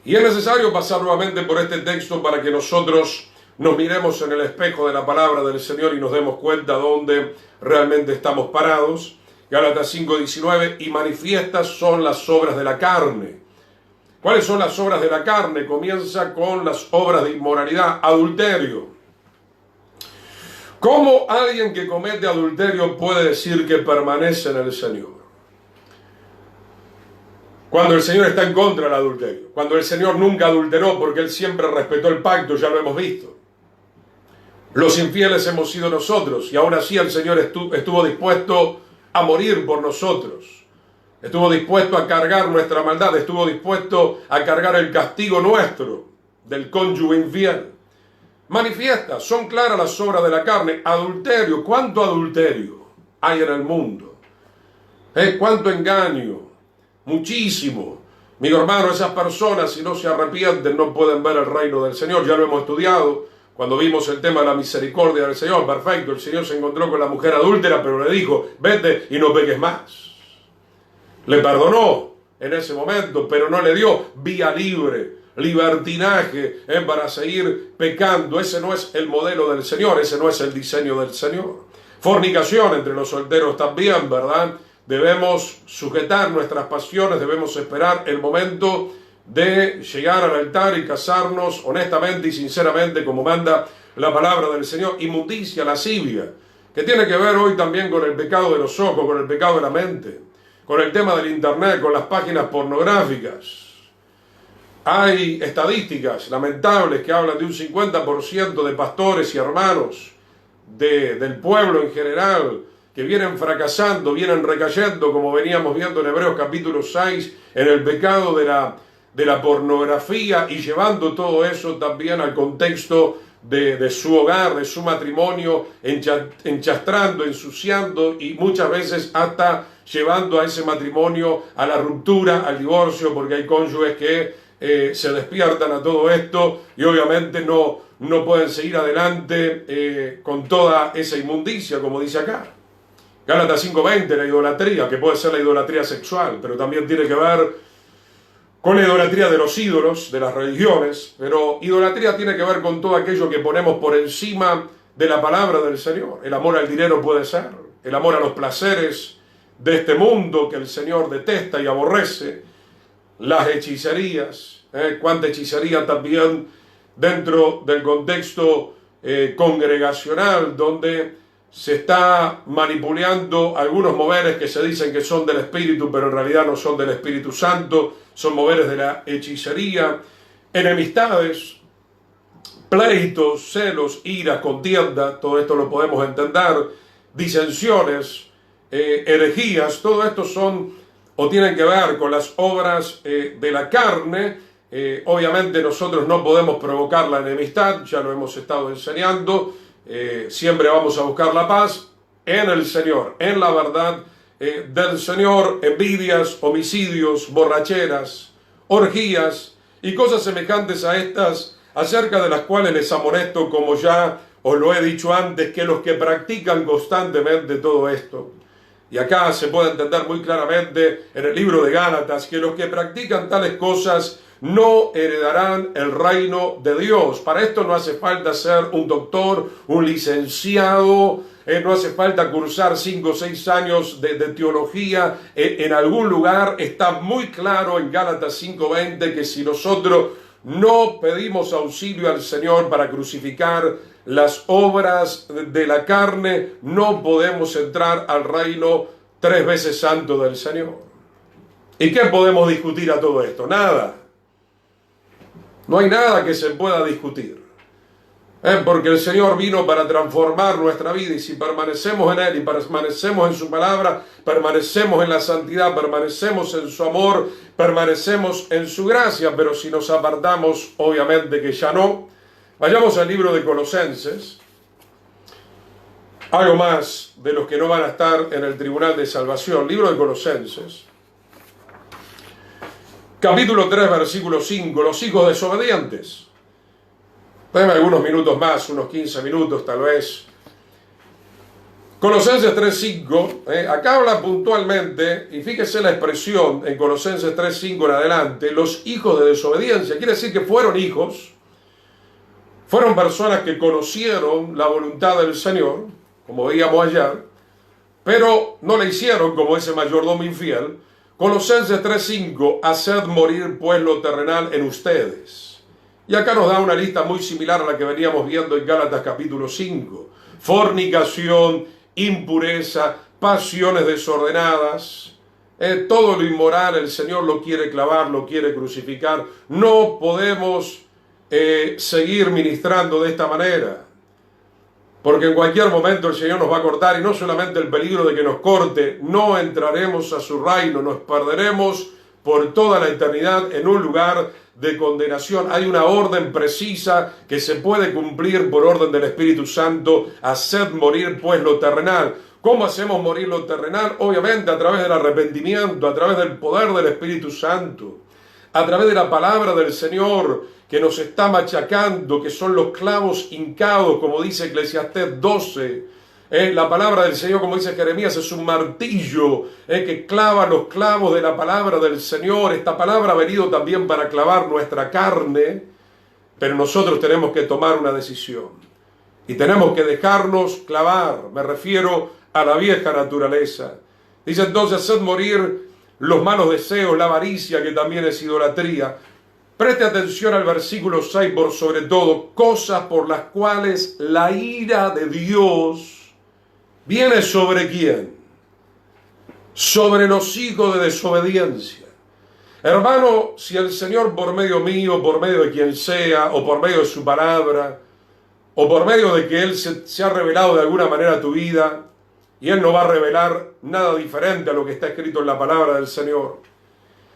[SPEAKER 1] Y es necesario pasar nuevamente por este texto para que nosotros nos miremos en el espejo de la palabra del Señor y nos demos cuenta dónde realmente estamos parados. Gálatas 5, 19, y manifiestas son las obras de la carne. ¿Cuáles son las obras de la carne? Comienza con las obras de inmoralidad, adulterio. ¿Cómo alguien que comete adulterio puede decir que permanece en el Señor? Cuando el Señor está en contra del adulterio, cuando el Señor nunca adulteró porque Él siempre respetó el pacto, ya lo hemos visto. Los infieles hemos sido nosotros y aún así el Señor estuvo dispuesto a morir por nosotros. Estuvo dispuesto a cargar nuestra maldad, estuvo dispuesto a cargar el castigo nuestro del cónyuge infiel. Manifiesta, son claras las obras de la carne. Adulterio, ¿cuánto adulterio hay en el mundo? ¿Cuánto engaño? Muchísimo. Mi hermano, esas personas, si no se arrepienten, no pueden ver el reino del Señor. Ya lo hemos estudiado cuando vimos el tema de la misericordia del Señor. Perfecto, el Señor se encontró con la mujer adúltera, pero le dijo, vete y no peques más. Le perdonó en ese momento, pero no le dio vía libre, libertinaje para seguir pecando. Ese no es el modelo del Señor, ese no es el diseño del Señor. Fornicación entre los solteros también, ¿verdad? Debemos sujetar nuestras pasiones, debemos esperar el momento de llegar al altar y casarnos honestamente y sinceramente como manda la palabra del Señor. Inmundicia, lascivia, que tiene que ver hoy también con el pecado de los ojos, con el pecado de la mente, con el tema del internet, con las páginas pornográficas. Hay estadísticas lamentables que hablan de un 50% de pastores y hermanos del pueblo en general que vienen fracasando, vienen recayendo, como veníamos viendo en Hebreos capítulo 6, en el pecado de la pornografía y llevando todo eso también al contexto de su hogar, de su matrimonio, enchastrando, ensuciando y muchas veces hasta llevando a ese matrimonio a la ruptura, al divorcio, porque hay cónyuges que se despiertan a todo esto y obviamente no pueden seguir adelante con toda esa inmundicia, como dice acá. Gálatas 5:20, la idolatría, que puede ser la idolatría sexual, pero también tiene que ver con la idolatría de los ídolos, de las religiones, pero idolatría tiene que ver con todo aquello que ponemos por encima de la palabra del Señor. El amor al dinero puede ser, el amor a los placeres de este mundo que el Señor detesta y aborrece, las hechicerías, cuánta hechicería también dentro del contexto congregacional, donde se está manipulando algunos moveres que se dicen que son del Espíritu, pero en realidad no son del Espíritu Santo, son moveres de la hechicería, enemistades, pleitos, celos, ira, contienda, todo esto lo podemos entender, disensiones, herejías, todo esto son o tienen que ver con las obras de la carne. Obviamente nosotros no podemos provocar la enemistad, ya lo hemos estado enseñando. Siempre vamos a buscar la paz en el Señor, en la verdad del Señor. Envidias, homicidios, borracheras, orgías y cosas semejantes a estas, acerca de las cuales les amonesto, como ya os lo he dicho antes, que los que practican constantemente todo esto, y acá se puede entender muy claramente en el libro de Gálatas, que los que practican tales cosas no heredarán el reino de Dios. Para esto no hace falta ser un doctor, un licenciado, no hace falta cursar 5 o 6 años de teología. En algún lugar está muy claro en Gálatas 5:20 que si nosotros no pedimos auxilio al Señor para crucificar las obras de la carne, no podemos entrar al reino 3 veces santo del Señor. ¿Y qué podemos discutir a todo esto? Nada. No hay nada que se pueda discutir, porque el Señor vino para transformar nuestra vida, y si permanecemos en Él y permanecemos en su palabra, permanecemos en la santidad, permanecemos en su amor, permanecemos en su gracia. Pero si nos apartamos, obviamente que ya no. Vayamos al libro de Colosenses, algo más de los que no van a estar en el tribunal de salvación. Libro de Colosenses, capítulo 3, versículo 5, los hijos desobedientes. Dame algunos minutos más, unos 15 minutos tal vez. Colosenses 3:5, acá habla puntualmente, y fíjese la expresión en Colosenses 3:5 en adelante, los hijos de desobediencia. Quiere decir que fueron hijos, fueron personas que conocieron la voluntad del Señor, como veíamos ayer, pero no la hicieron como ese mayordomo infiel. Colosenses 3:5, haced morir pues lo terrenal en ustedes. Y acá nos da una lista muy similar a la que veníamos viendo en Gálatas capítulo 5. Fornicación, impureza, pasiones desordenadas, todo lo inmoral el Señor lo quiere clavar, lo quiere crucificar. No podemos seguir ministrando de esta manera, porque en cualquier momento el Señor nos va a cortar, y no solamente el peligro de que nos corte, no entraremos a su reino, nos perderemos por toda la eternidad en un lugar de condenación. Hay una orden precisa que se puede cumplir por orden del Espíritu Santo: haced morir pues lo terrenal. ¿Cómo hacemos morir lo terrenal? Obviamente a través del arrepentimiento, a través del poder del Espíritu Santo, a través de la palabra del Señor que nos está machacando, que son los clavos hincados, como dice Eclesiastés 12. La palabra del Señor, como dice Jeremías, es un martillo que clava los clavos de la palabra del Señor. Esta palabra ha venido también para clavar nuestra carne, pero nosotros tenemos que tomar una decisión y tenemos que dejarnos clavar. Me refiero a la vieja naturaleza. Dice entonces, haced morir los malos deseos, la avaricia, que también es idolatría. Preste atención al versículo 6, por sobre todo, cosas por las cuales la ira de Dios viene sobre quién, sobre los hijos de desobediencia. Hermano, si el Señor por medio mío, por medio de quien sea, o por medio de su palabra, o por medio de que Él se ha revelado de alguna manera a tu vida, y Él no va a revelar nada diferente a lo que está escrito en la palabra del Señor,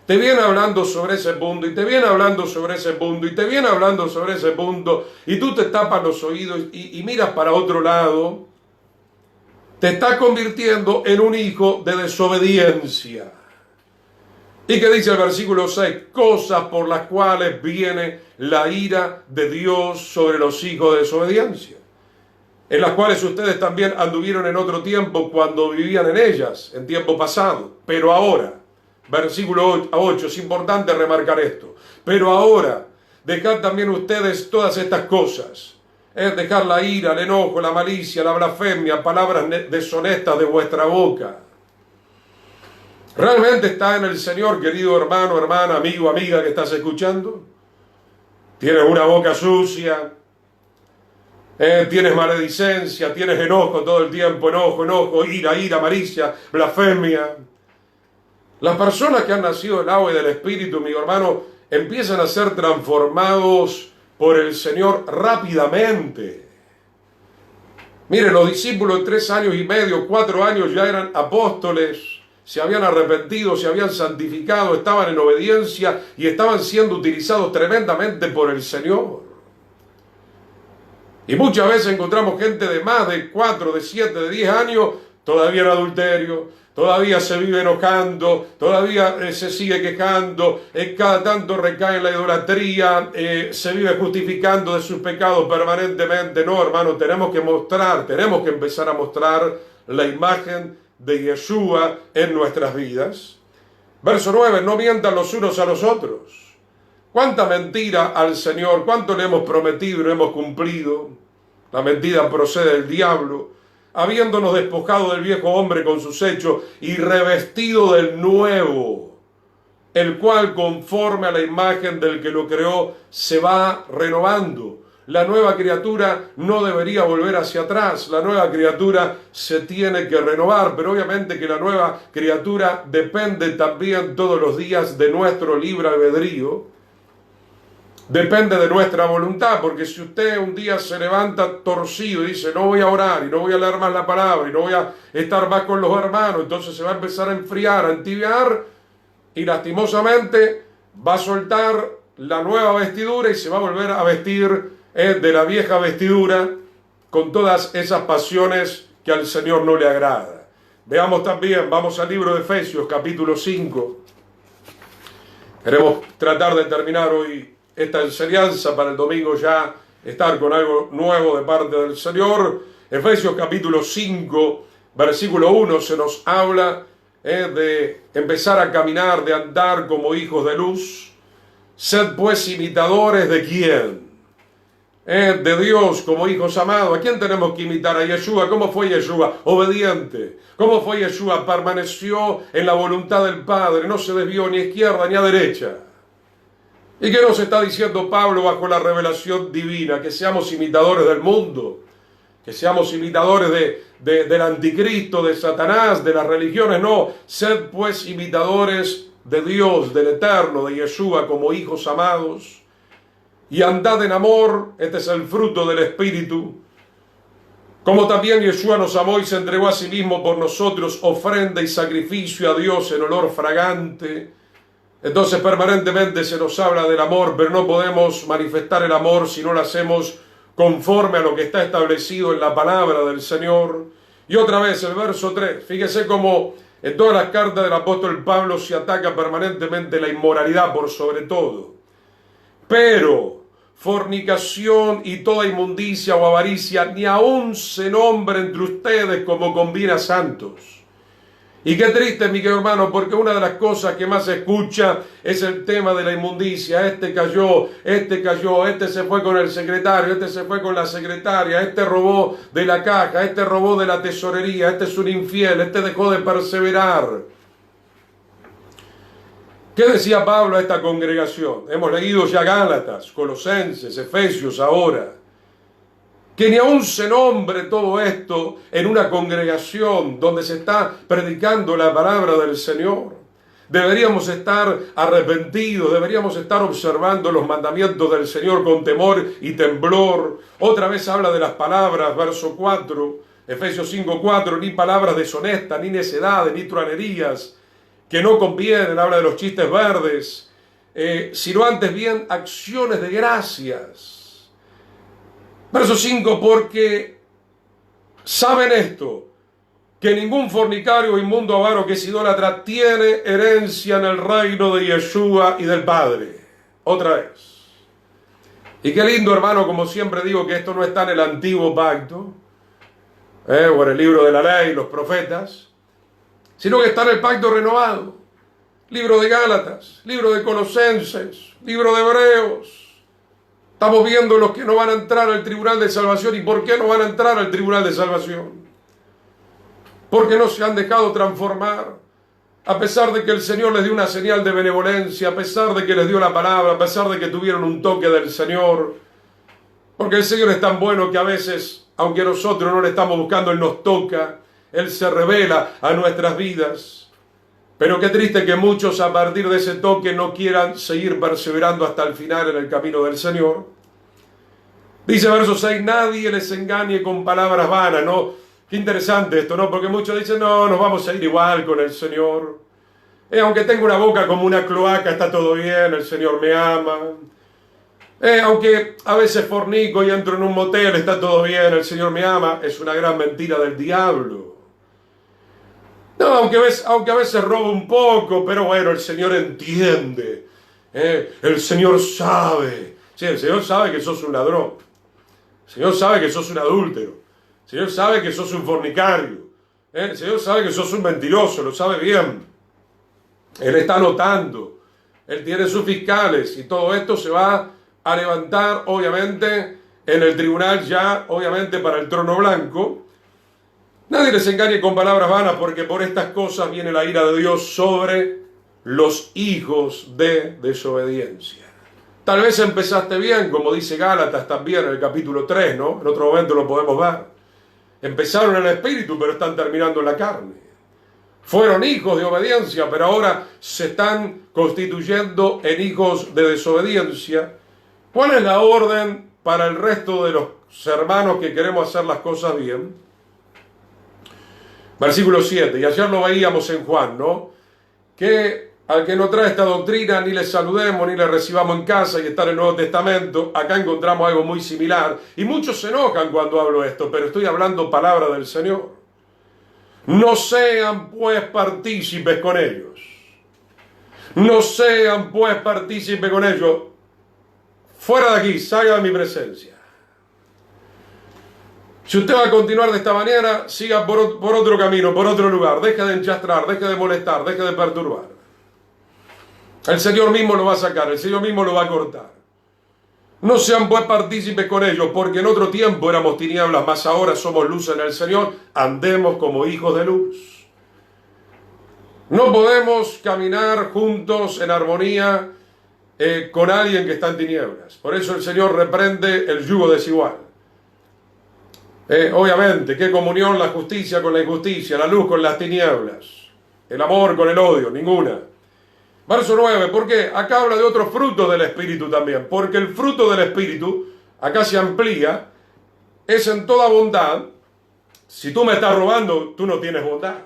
[SPEAKER 1] te viene hablando sobre ese punto, y te viene hablando sobre ese punto, y te viene hablando sobre ese punto, y tú te tapas los oídos y miras para otro lado, te estás convirtiendo en un hijo de desobediencia. ¿Y qué dice el versículo 6? Cosas por las cuales viene la ira de Dios sobre los hijos de desobediencia, en las cuales ustedes también anduvieron en otro tiempo cuando vivían en ellas, en tiempo pasado. Pero ahora, versículo 8, es importante remarcar esto. Pero ahora, dejad también ustedes todas estas cosas. Es dejar la ira, el enojo, la malicia, la blasfemia, palabras deshonestas de vuestra boca. ¿Realmente está en el Señor, querido hermano, hermana, amigo, amiga que estás escuchando? ¿Tienes una boca sucia? ¿Tienes maledicencia? ¿Tienes enojo todo el tiempo? Enojo, ira, malicia, blasfemia. Las personas que han nacido del agua y del Espíritu, mi hermano, empiezan a ser transformados por el Señor rápidamente. Mire, los discípulos en 3 años y medio, 4 años ya eran apóstoles, se habían arrepentido, se habían santificado, estaban en obediencia y estaban siendo utilizados tremendamente por el Señor. Y muchas veces encontramos gente de más de 4, de 7, de 10 años, todavía en adulterio, todavía se vive enojando, todavía se sigue quejando, cada tanto recae en la idolatría, se vive justificando de sus pecados permanentemente. No, hermano, tenemos que empezar a mostrar la imagen de Yeshua en nuestras vidas. Verso 9, no mientan los unos a los otros. ¿Cuánta mentira al Señor? ¿Cuánto le hemos prometido y no hemos cumplido? La mentira procede del diablo, habiéndonos despojado del viejo hombre con sus hechos y revestido del nuevo, el cual conforme a la imagen del que lo creó se va renovando. La nueva criatura no debería volver hacia atrás, la nueva criatura se tiene que renovar, pero obviamente que la nueva criatura depende también todos los días de nuestro libre albedrío, depende de nuestra voluntad, porque si usted un día se levanta torcido y dice no voy a orar y no voy a leer más la palabra y no voy a estar más con los hermanos, entonces se va a empezar a enfriar, a entibiar y lastimosamente va a soltar la nueva vestidura y se va a volver a vestir de la vieja vestidura con todas esas pasiones que al Señor no le agrada. Veamos también, vamos al libro de Efesios capítulo 5. Queremos tratar de terminar hoy esta enseñanza para el domingo ya estar con algo nuevo de parte del Señor. Efesios capítulo 5, versículo 1, se nos habla de empezar a caminar, de andar como hijos de luz. Sed pues imitadores de ¿quién? De Dios como hijos amados. ¿A quién tenemos que imitar? A Yeshua. ¿Cómo fue Yeshua? Obediente. ¿Cómo fue Yeshua? Permaneció en la voluntad del Padre, no se desvió ni a izquierda ni a derecha. ¿Y qué nos está diciendo Pablo bajo la revelación divina? Que seamos imitadores del mundo, que seamos imitadores del anticristo, de Satanás, de las religiones. No, sed pues imitadores de Dios, del Eterno, de Yeshua, como hijos amados, y andad en amor. Este es el fruto del Espíritu. Como también Yeshua nos amó y se entregó a sí mismo por nosotros, ofrenda y sacrificio a Dios en olor fragante. Entonces permanentemente se nos habla del amor, pero no podemos manifestar el amor si no lo hacemos conforme a lo que está establecido en la palabra del Señor. Y otra vez el verso 3. Fíjese cómo en todas las cartas del apóstol Pablo se ataca permanentemente la inmoralidad por sobre todo. Pero fornicación y toda inmundicia o avaricia ni aun se nombre entre ustedes como conviene a santos. Y qué triste, mi querido hermano, porque una de las cosas que más se escucha es el tema de la inmundicia. Este cayó, este se fue con el secretario, este se fue con la secretaria, este robó de la caja, este robó de la tesorería, este es un infiel, este dejó de perseverar. ¿Qué decía Pablo a esta congregación? Hemos leído ya Gálatas, Colosenses, Efesios ahora. Que ni aún se nombre todo esto en una congregación donde se está predicando la palabra del Señor. Deberíamos estar arrepentidos, deberíamos estar observando los mandamientos del Señor con temor y temblor. Otra vez habla de las palabras, verso 4, Efesios 5:4, ni palabras deshonestas, ni necedades, ni truanerías, que no convienen, habla de los chistes verdes, sino antes bien acciones de gracias. Verso 5, porque saben esto, que ningún fornicario o inmundo avaro que es idólatra tiene herencia en el reino de Yeshua y del Padre. Otra vez. Y qué lindo, hermano, como siempre digo, que esto no está en el antiguo pacto, o en el libro de la ley, los profetas, sino que está en el pacto renovado. Libro de Gálatas, libro de Colosenses, libro de Hebreos. Estamos viendo los que no van a entrar al tribunal de salvación. ¿Y por qué no van a entrar al tribunal de salvación? Porque no se han dejado transformar. A pesar de que el Señor les dio una señal de benevolencia, a pesar de que les dio la palabra, a pesar de que tuvieron un toque del Señor. Porque el Señor es tan bueno que a veces, aunque nosotros no le estamos buscando, Él nos toca, Él se revela a nuestras vidas. Pero qué triste que muchos a partir de ese toque no quieran seguir perseverando hasta el final en el camino del Señor. Dice verso 6, nadie les engañe con palabras vanas, ¿no? Qué interesante esto, ¿no? Porque muchos dicen, no, nos vamos a ir igual con el Señor. Aunque tengo una boca como una cloaca, está todo bien, el Señor me ama. Aunque a veces fornico y entro en un motel, está todo bien, el Señor me ama. Es una gran mentira del diablo. No, aunque a veces robo un poco, pero bueno, el Señor entiende. El Señor sabe. Sí, el Señor sabe que sos un ladrón. El Señor sabe que sos un adúltero. El Señor sabe que sos un fornicario. El Señor sabe que sos un mentiroso, lo sabe bien. Él está anotando. Él tiene sus fiscales y todo esto se va a levantar, obviamente, en el tribunal ya, obviamente, para el trono blanco. Nadie les engañe con palabras vanas, porque por estas cosas viene la ira de Dios sobre los hijos de desobediencia. Tal vez empezaste bien, como dice Gálatas también en el capítulo 3, ¿no? En otro momento lo podemos ver. Empezaron en el espíritu, pero están terminando en la carne. Fueron hijos de obediencia, pero ahora se están constituyendo en hijos de desobediencia. ¿Cuál es la orden para el resto de los hermanos que queremos hacer las cosas bien? Versículo 7, y ayer lo veíamos en Juan, ¿no? Que al que no trae esta doctrina, ni le saludemos, ni le recibamos en casa, y está en el Nuevo Testamento. Acá encontramos algo muy similar, y muchos se enojan cuando hablo esto, pero estoy hablando palabra del Señor. No sean pues partícipes con ellos. No sean pues partícipes con ellos. Fuera de aquí, salga de mi presencia. Si usted va a continuar de esta manera, siga por otro camino, por otro lugar. Deje de enchastrar, deje de molestar, deje de perturbar. El Señor mismo lo va a sacar, el Señor mismo lo va a cortar. No sean pues partícipes con ellos, porque en otro tiempo éramos tinieblas, mas ahora somos luz en el Señor. Andemos como hijos de luz. No podemos caminar juntos en armonía con alguien que está en tinieblas. Por eso el Señor reprende el yugo desigual. Obviamente, ¿qué comunión la justicia con la injusticia, la luz con las tinieblas, el amor con el odio? Ninguna. Verso 9, ¿por qué? Acá habla de otros frutos del Espíritu también, porque el fruto del Espíritu, acá se amplía, es en toda bondad. Si tú me estás robando, tú no tienes bondad.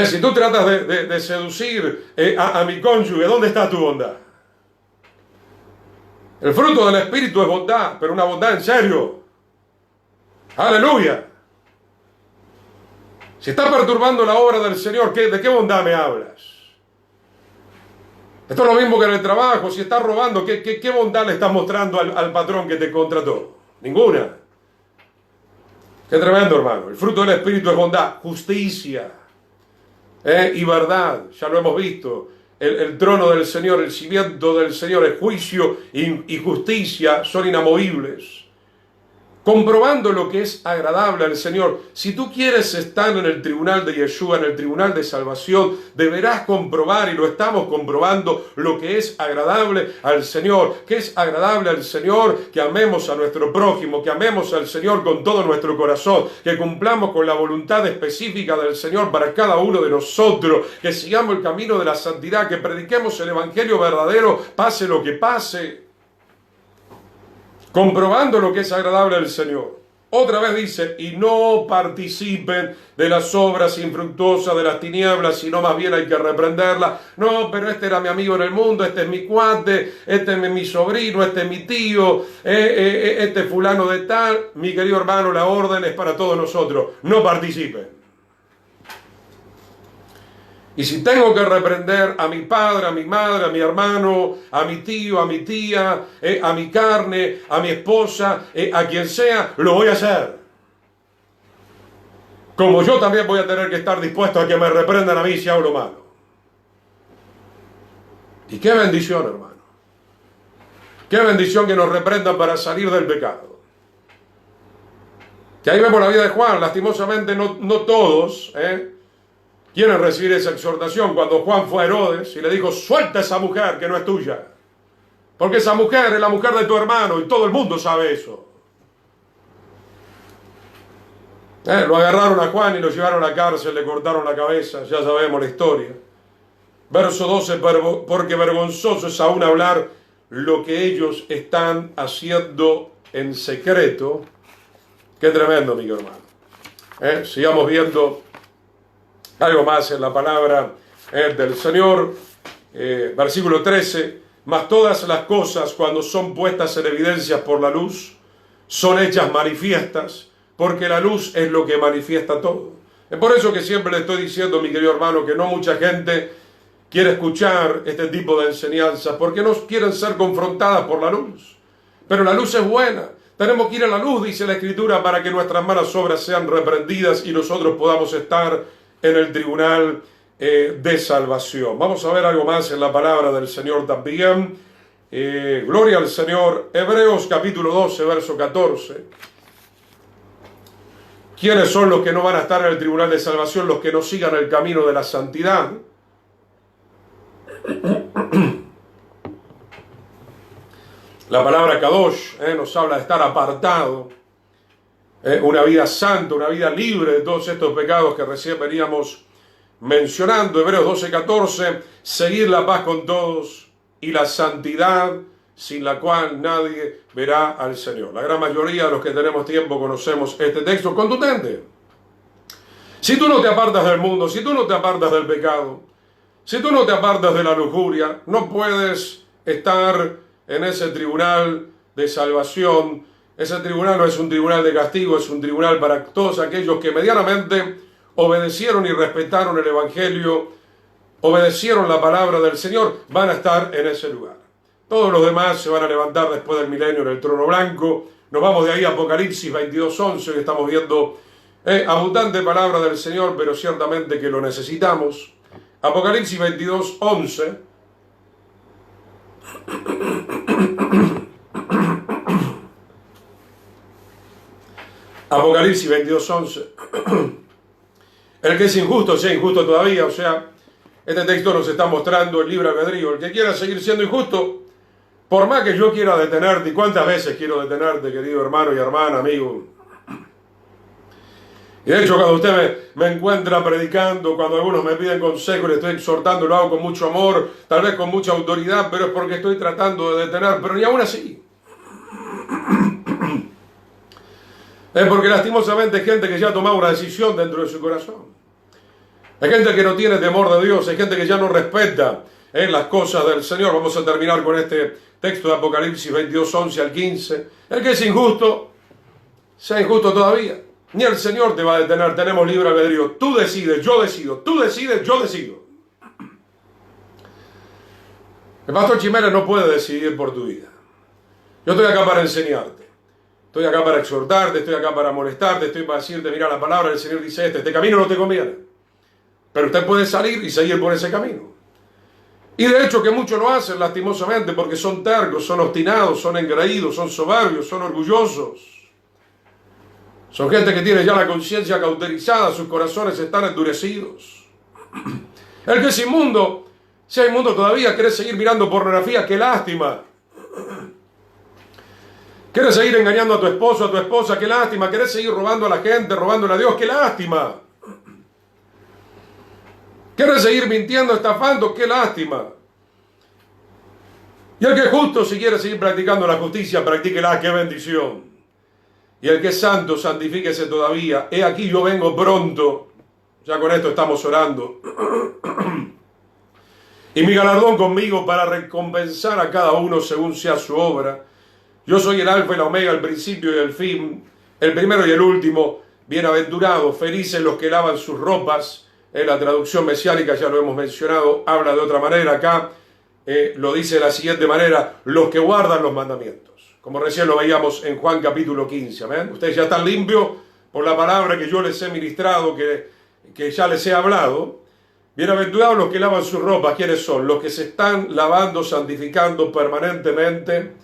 [SPEAKER 1] Si tú tratas de seducir a mi cónyuge, ¿dónde está tu bondad? El fruto del Espíritu es bondad, pero una bondad en serio. ¡Aleluya! Si está perturbando la obra del Señor, ¿de qué bondad me hablas? Esto es lo mismo que en el trabajo. Si estás robando, ¿qué bondad le estás mostrando al patrón que te contrató? Ninguna. Qué tremendo, hermano. El fruto del Espíritu es bondad, justicia y verdad. Ya lo hemos visto. El trono del Señor, el cimiento del Señor, el juicio y justicia son inamovibles. Comprobando lo que es agradable al Señor. Si tú quieres estar en el tribunal de Yeshua, en el tribunal de salvación, deberás comprobar, y lo estamos comprobando, lo que es agradable al Señor. Que es agradable al Señor que amemos a nuestro prójimo, que amemos al Señor con todo nuestro corazón, que cumplamos con la voluntad específica del Señor para cada uno de nosotros, que sigamos el camino de la santidad, que prediquemos el Evangelio verdadero, pase lo que pase. Comprobando lo que es agradable al Señor. Otra vez dice, y no participen de las obras infructuosas de las tinieblas, sino más bien hay que reprenderlas. No, pero este era mi amigo en el mundo, este es mi cuate, este es mi sobrino, este es mi tío, este es fulano de tal. Mi querido hermano, la orden es para todos nosotros, no participen. Y si tengo que reprender a mi padre, a mi madre, a mi hermano, a mi tío, a mi tía, a mi carne, a mi esposa, a quien sea, lo voy a hacer. Como yo también voy a tener que estar dispuesto a que me reprendan a mí si hago lo malo. Y qué bendición, hermano. Qué bendición que nos reprendan para salir del pecado. Que ahí vemos la vida de Juan. Lastimosamente no todos, quieren recibir esa exhortación. Cuando Juan fue a Herodes y le dijo, suelta a esa mujer que no es tuya, porque esa mujer es la mujer de tu hermano y todo el mundo sabe eso. Lo agarraron a Juan y lo llevaron a la cárcel, le cortaron la cabeza, ya sabemos la historia. Verso 12, porque vergonzoso es aún hablar lo que ellos están haciendo en secreto. Qué tremendo, mi hermano. Sigamos viendo algo más en la palabra del Señor. Versículo 13. Mas todas las cosas, cuando son puestas en evidencia por la luz, son hechas manifiestas, porque la luz es lo que manifiesta todo. Es por eso que siempre le estoy diciendo, mi querido hermano, que no mucha gente quiere escuchar este tipo de enseñanzas, porque no quieren ser confrontadas por la luz. Pero la luz es buena. Tenemos que ir a la luz, dice la Escritura, para que nuestras malas obras sean reprendidas y nosotros podamos estar en el tribunal de salvación. Vamos a ver algo más en la palabra del Señor también. Gloria al Señor. Hebreos capítulo 12, verso 14. ¿Quiénes son los que no van a estar en el tribunal de salvación? Los que no sigan el camino de la santidad. La palabra Kadosh nos habla de estar apartado. Una vida santa, una vida libre de todos estos pecados que recién veníamos mencionando. Hebreos 12, 14. Seguir la paz con todos y la santidad, sin la cual nadie verá al Señor. La gran mayoría de los que tenemos tiempo conocemos este texto contundente. Si tú no te apartas del mundo, si tú no te apartas del pecado, si tú no te apartas de la lujuria, no puedes estar en ese tribunal de salvación. Ese tribunal no es un tribunal de castigo, es un tribunal para todos aquellos que medianamente obedecieron y respetaron el Evangelio, obedecieron la palabra del Señor, van a estar en ese lugar. Todos los demás se van a levantar después del milenio en el trono blanco. Nos vamos de ahí a Apocalipsis 22:11, que estamos viendo abundante palabra del Señor, pero ciertamente que lo necesitamos. Apocalipsis 22:11. Apocalipsis 22:11. El que es injusto sea injusto todavía. O sea, este texto nos está mostrando el libre albedrío. El que quiera seguir siendo injusto, por más que yo quiera detenerte, ¿y cuántas veces quiero detenerte, querido hermano y hermana, amigo? Y de hecho, cuando usted me encuentra predicando, cuando algunos me piden consejo y le estoy exhortando, lo hago con mucho amor, tal vez con mucha autoridad, pero es porque estoy tratando de detener, pero ni aún así. Es porque lastimosamente hay gente que ya ha tomado una decisión dentro de su corazón. Hay gente que no tiene temor de Dios, hay gente que ya no respeta las cosas del Señor. Vamos a terminar con este texto de Apocalipsis 22:11 al 15. El que es injusto, sea injusto todavía. Ni el Señor te va a detener. Tenemos libre albedrío. Tú decides, yo decido. Tú decides, yo decido. El pastor Chimera no puede decidir por tu vida. Yo estoy acá para enseñarte. Estoy acá para exhortarte, estoy acá para molestarte, estoy para decirte, mira, la palabra del Señor dice este camino no te conviene. Pero usted puede salir y seguir por ese camino. Y de hecho que muchos lo hacen lastimosamente porque son tercos, son obstinados, son engreídos, son soberbios, son orgullosos. Son gente que tiene ya la conciencia cauterizada, sus corazones están endurecidos. El que es inmundo, si hay inmundo todavía, quiere seguir mirando pornografía, qué lástima. ¿Quieres seguir engañando a tu esposo, a tu esposa? ¡Qué lástima! ¿Quieres seguir robando a la gente, robándole a Dios? ¡Qué lástima! ¿Quieres seguir mintiendo, estafando? ¡Qué lástima! Y el que es justo, si quiere seguir practicando la justicia, practíquela, ¡qué bendición! Y el que es santo, santifíquese todavía. He aquí yo vengo pronto. Ya con esto estamos orando. Y mi galardón conmigo para recompensar a cada uno según sea su obra. Yo soy el alfa y la omega, el principio y el fin, el primero y el último. Bienaventurados, felices los que lavan sus ropas. En la traducción mesiánica, ya lo hemos mencionado, habla de otra manera. Acá lo dice de la siguiente manera: los que guardan los mandamientos. Como recién lo veíamos en Juan capítulo 15. ¿Amén? Ustedes ya están limpios por la palabra que yo les he ministrado, que ya les he hablado. Bienaventurados los que lavan sus ropas. ¿Quiénes son? Los que se están lavando, santificando permanentemente.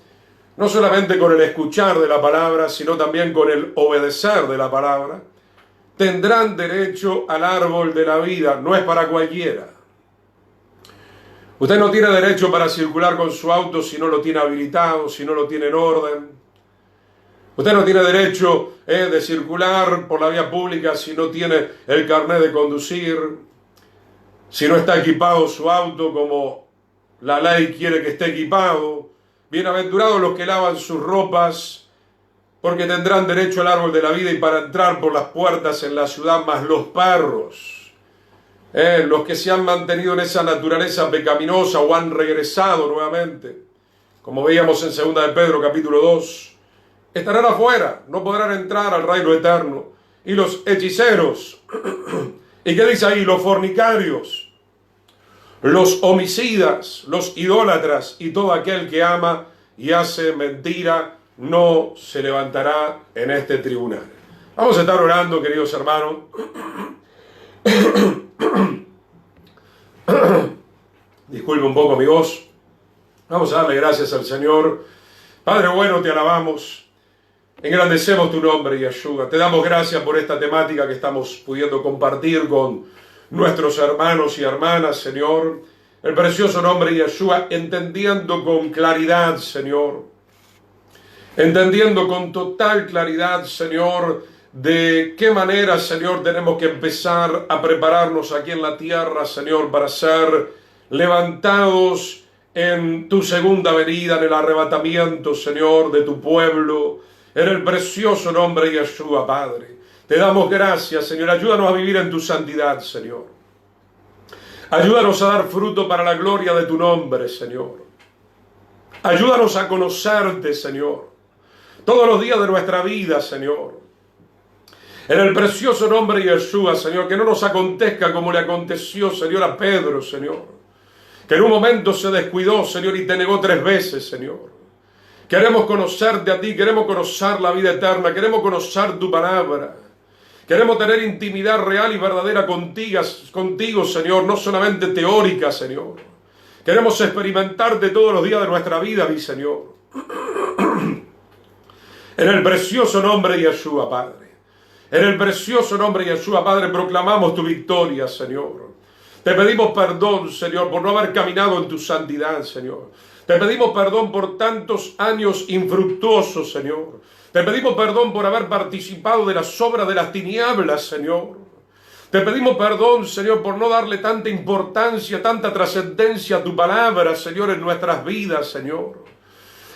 [SPEAKER 1] No solamente con el escuchar de la palabra, sino también con el obedecer de la palabra. Tendrán derecho al árbol de la vida. No es para cualquiera. Usted no tiene derecho para circular con su auto si no lo tiene habilitado, si no lo tiene en orden. Usted no tiene derecho de circular por la vía pública si no tiene el carnet de conducir, si no está equipado su auto como la ley quiere que esté equipado. Bienaventurados los que lavan sus ropas, porque tendrán derecho al árbol de la vida y para entrar por las puertas en la ciudad, más los perros, los que se han mantenido en esa naturaleza pecaminosa o han regresado nuevamente, como veíamos en 2 de Pedro capítulo 2, estarán afuera, no podrán entrar al reino eterno. Y los hechiceros, ¿y qué dice ahí? Los fornicarios, los homicidas, los idólatras y todo aquel que ama y hace mentira no se levantará en este tribunal. Vamos a estar orando, queridos hermanos. Disculpe un poco mi voz. Vamos a darle gracias al Señor. Padre bueno, te alabamos. Engrandecemos tu nombre, Yeshua. Te damos gracias por esta temática que estamos pudiendo compartir con nuestros hermanos y hermanas, Señor. El precioso nombre de Yeshua, entendiendo con claridad, Señor. Entendiendo con total claridad, Señor, de qué manera, Señor, tenemos que empezar a prepararnos aquí en la tierra, Señor, para ser levantados en tu segunda venida, en el arrebatamiento, Señor, de tu pueblo. En el precioso nombre de Yeshua, Padre. Te damos gracias, Señor. Ayúdanos a vivir en tu santidad, Señor. Ayúdanos a dar fruto para la gloria de tu nombre, Señor. Ayúdanos a conocerte, Señor, todos los días de nuestra vida, Señor. En el precioso nombre de Yeshua, Señor, que no nos acontezca como le aconteció, Señor, a Pedro, Señor, que en un momento se descuidó, Señor, y te negó 3 veces, Señor. Queremos conocerte a ti, queremos conocer la vida eterna, queremos conocer tu palabra. Queremos tener intimidad real y verdadera contigo, Señor, no solamente teórica, Señor. Queremos experimentarte todos los días de nuestra vida, mi Señor. En el precioso nombre de Yeshua, Padre. En el precioso nombre de Yeshua, Padre, proclamamos tu victoria, Señor. Te pedimos perdón, Señor, por no haber caminado en tu santidad, Señor. Te pedimos perdón por tantos años infructuosos, Señor. Te pedimos perdón por haber participado de las obras de las tinieblas, Señor. Te pedimos perdón, Señor, por no darle tanta importancia, tanta trascendencia a tu palabra, Señor, en nuestras vidas, Señor.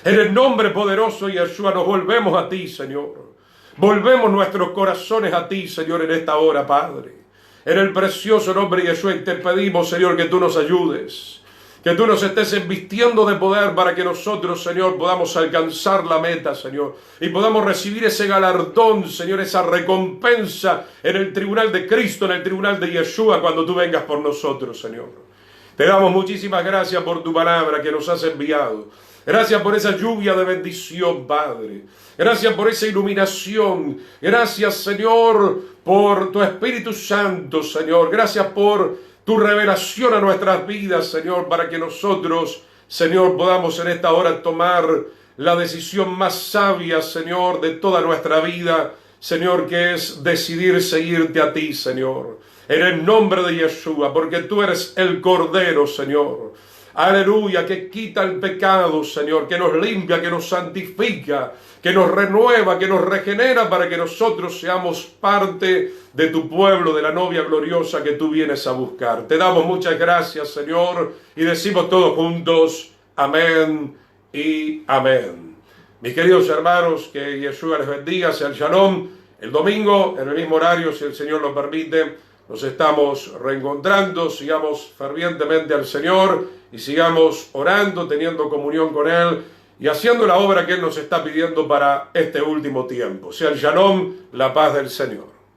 [SPEAKER 1] En el nombre poderoso de Yeshua nos volvemos a ti, Señor. Volvemos nuestros corazones a ti, Señor, en esta hora, Padre. En el precioso nombre de Yeshua te pedimos, Señor, que tú nos ayudes. Que tú nos estés embistiendo de poder para que nosotros, Señor, podamos alcanzar la meta, Señor, y podamos recibir ese galardón, Señor, esa recompensa en el tribunal de Cristo, en el tribunal de Yeshua, cuando tú vengas por nosotros, Señor. Te damos muchísimas gracias por tu palabra que nos has enviado. Gracias por esa lluvia de bendición, Padre. Gracias por esa iluminación. Gracias, Señor, por tu Espíritu Santo, Señor. Gracias por tu revelación a nuestras vidas, Señor, para que nosotros, Señor, podamos en esta hora tomar la decisión más sabia, Señor, de toda nuestra vida, Señor, que es decidir seguirte a ti, Señor. En el nombre de Yeshua, porque tú eres el Cordero, Señor. Aleluya, que quita el pecado, Señor, que nos limpia, que nos santifica, que nos renueva, que nos regenera para que nosotros seamos parte de tu pueblo, de la novia gloriosa que tú vienes a buscar. Te damos muchas gracias, Señor, y decimos todos juntos, amén y amén. Mis queridos hermanos, que Yeshua les bendiga, sea el Shalom. El domingo, en el mismo horario, si el Señor lo permite, nos estamos reencontrando. Sigamos fervientemente al Señor y sigamos orando, teniendo comunión con Él y haciendo la obra que Él nos está pidiendo para este último tiempo. Sea el Shalom, la paz del Señor.